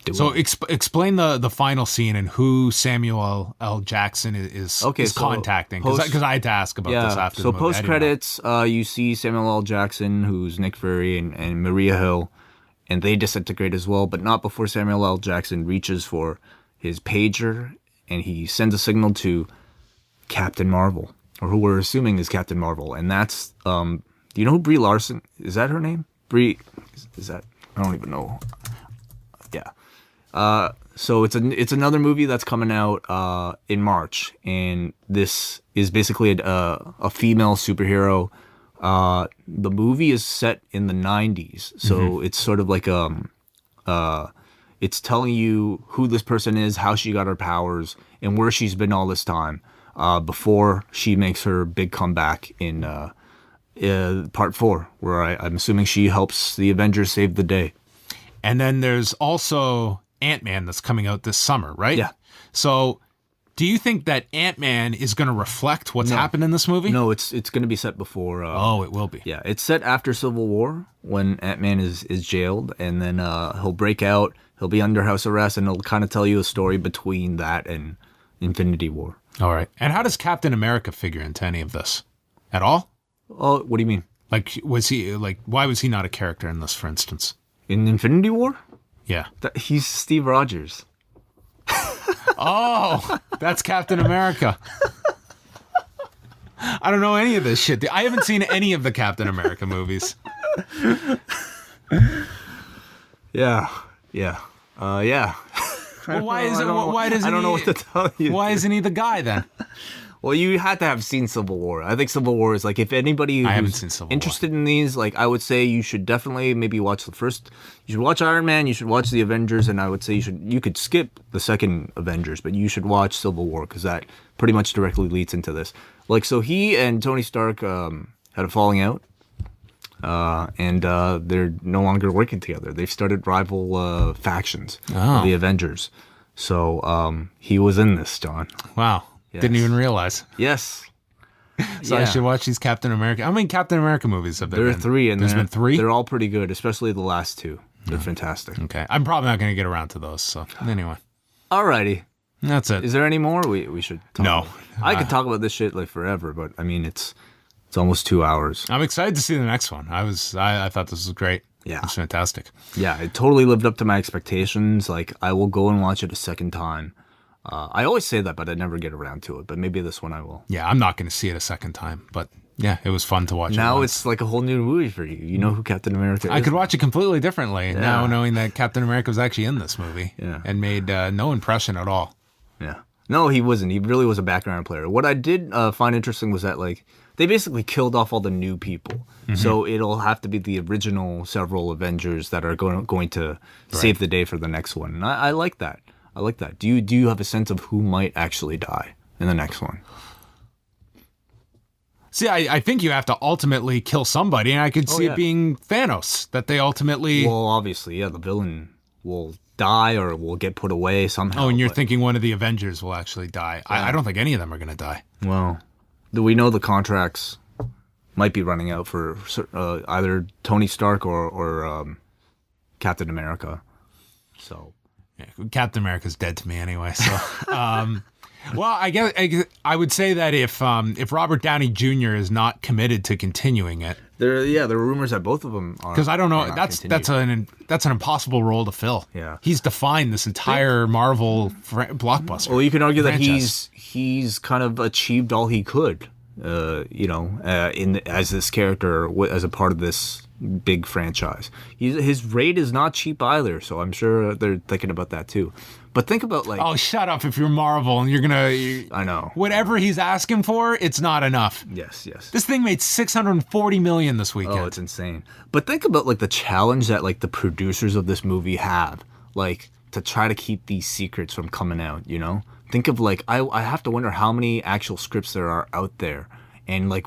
doing. So explain the final scene and who Samuel L. Jackson is contacting, because I had to ask about this after the movie. So post credits, you see Samuel L. Jackson, who's Nick Fury, and Maria Hill, and they disintegrate as well, but not before Samuel L. Jackson reaches for his pager and he sends a signal to Captain Marvel, or who we're assuming is Captain Marvel, and that's do you know who Brie Larson is? That her name? Brie, is that? I don't even know. Yeah. So it's another movie that's coming out in March, and this is basically a female superhero. The movie is set in the 90s, so it's sort of like it's telling you who this person is, how she got her powers, and where she's been all this time before she makes her big comeback in part 4, where I'm assuming she helps the Avengers save the day. And then there's also Ant-Man that's coming out this summer, right? Yeah. So do you think that Ant-Man is going to reflect what's happened in this movie? No, it's going to be set before... it will be. Yeah, it's set after Civil War, when Ant-Man is jailed, and then he'll break out, he'll be under house arrest, and it'll kind of tell you a story between that and Infinity War. All right. And how does Captain America figure into any of this? At all? Oh, what do you mean? Like, why was he not a character in this, for instance? In Infinity War? Yeah. He's Steve Rogers. Oh, that's Captain America. I don't know any of this shit. I haven't seen any of the Captain America movies. Yeah. Well, why doesn't I don't know what to tell you. Why isn't he the guy then? Well, you had to have seen Civil War. I think Civil War is like, if anybody who's interested in these, like I would say you should definitely maybe watch the first. You should watch Iron Man. You should watch the Avengers, and I would say you could skip the second Avengers, but you should watch Civil War because that pretty much directly leads into this. Like, so he and Tony Stark had a falling out, and they're no longer working together. They've started rival factions, the Avengers. So he was in this, John. Wow. Yes. Didn't even realize. Yes. So I should watch these Captain America. How many Captain America movies have there been? There are 3, and there's been 3? They're all pretty good, especially the last 2. They're fantastic. Okay. I'm probably not going to get around to those, so anyway. Alrighty. That's it. Is there any more we should talk about? I could talk about this shit like forever, but I mean, it's almost 2 hours. I'm excited to see the next one. I thought this was great. Yeah. It's fantastic. Yeah, it totally lived up to my expectations. Like, I will go and watch it a second time. I always say that, but I never get around to it. But maybe this one I will. Yeah, I'm not going to see it a second time. But yeah, it was fun to watch. Now it's like a whole new movie for you. You know who Captain America is. I could watch it completely differently now, knowing that Captain America was actually in this movie and made no impression at all. Yeah. No, he wasn't. He really was a background player. What I did find interesting was that like they basically killed off all the new people. So it'll have to be the original several Avengers that are going to save the day for the next one. And I like that. I like that. Do you have a sense of who might actually die in the next one? See, I think you have to ultimately kill somebody, and I could see it being Thanos, that they ultimately... Well, obviously, yeah, the villain will die or will get put away somehow. Oh, and you're thinking one of the Avengers will actually die. I don't think any of them are going to die. Well, do we know the contracts might be running out for either Tony Stark or Captain America. So... Yeah, Captain America's dead to me anyway, so... Well, I guess I would say that if Robert Downey Jr. is not committed to continuing it, there are rumors that both of them are. Because I don't know, that's an impossible role to fill. Yeah, he's defined this entire Marvel blockbuster. Well, you can argue franchise. that he's kind of achieved all he could, as this character as a part of this big franchise. His rate is not cheap either, so I'm sure they're thinking about that too. But think about like... Oh, shut up if you're Marvel and you're going to... I know. Whatever he's asking for, it's not enough. Yes. This thing made $640 million this weekend. Oh, it's insane. But think about like the challenge that like the producers of this movie have, like to try to keep these secrets from coming out, you know? Think of like, I have to wonder how many actual scripts there are out there and like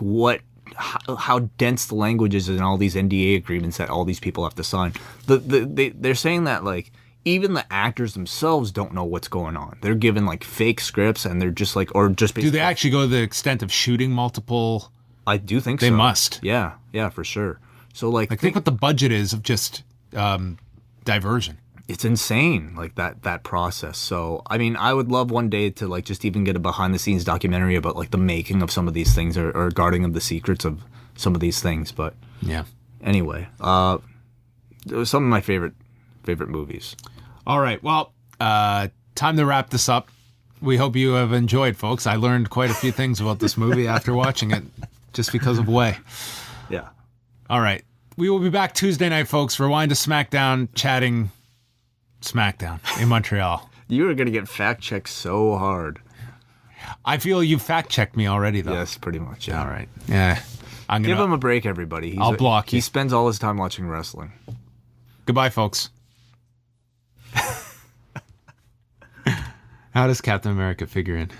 how dense the language is in all these NDA agreements that all these people have to sign. They're saying that like, even the actors themselves don't know what's going on. They're given like fake scripts and they're just like, or just do they actually go to the extent of shooting multiple? I do think they so. Must. Yeah, for sure. So like think what the budget is of just diversion. It's insane, like that process. So I mean, I would love one day to like just even get a behind the scenes documentary about like the making of some of these things or guarding of the secrets of some of these things. But yeah. Anyway, it was some of my favorite movies. All right. Well, time to wrap this up. We hope you have enjoyed, folks. I learned quite a few things about this movie after watching it just because of Way. Yeah. All right. We will be back Tuesday night, folks. Rewind to SmackDown, chatting SmackDown in Montreal. You are going to get fact-checked so hard. I feel you fact-checked me already, though. Yes, pretty much. Yeah. All right. Yeah. Give him a break, everybody. I'll block you. He spends all his time watching wrestling. Goodbye, folks. How does Captain America figure in?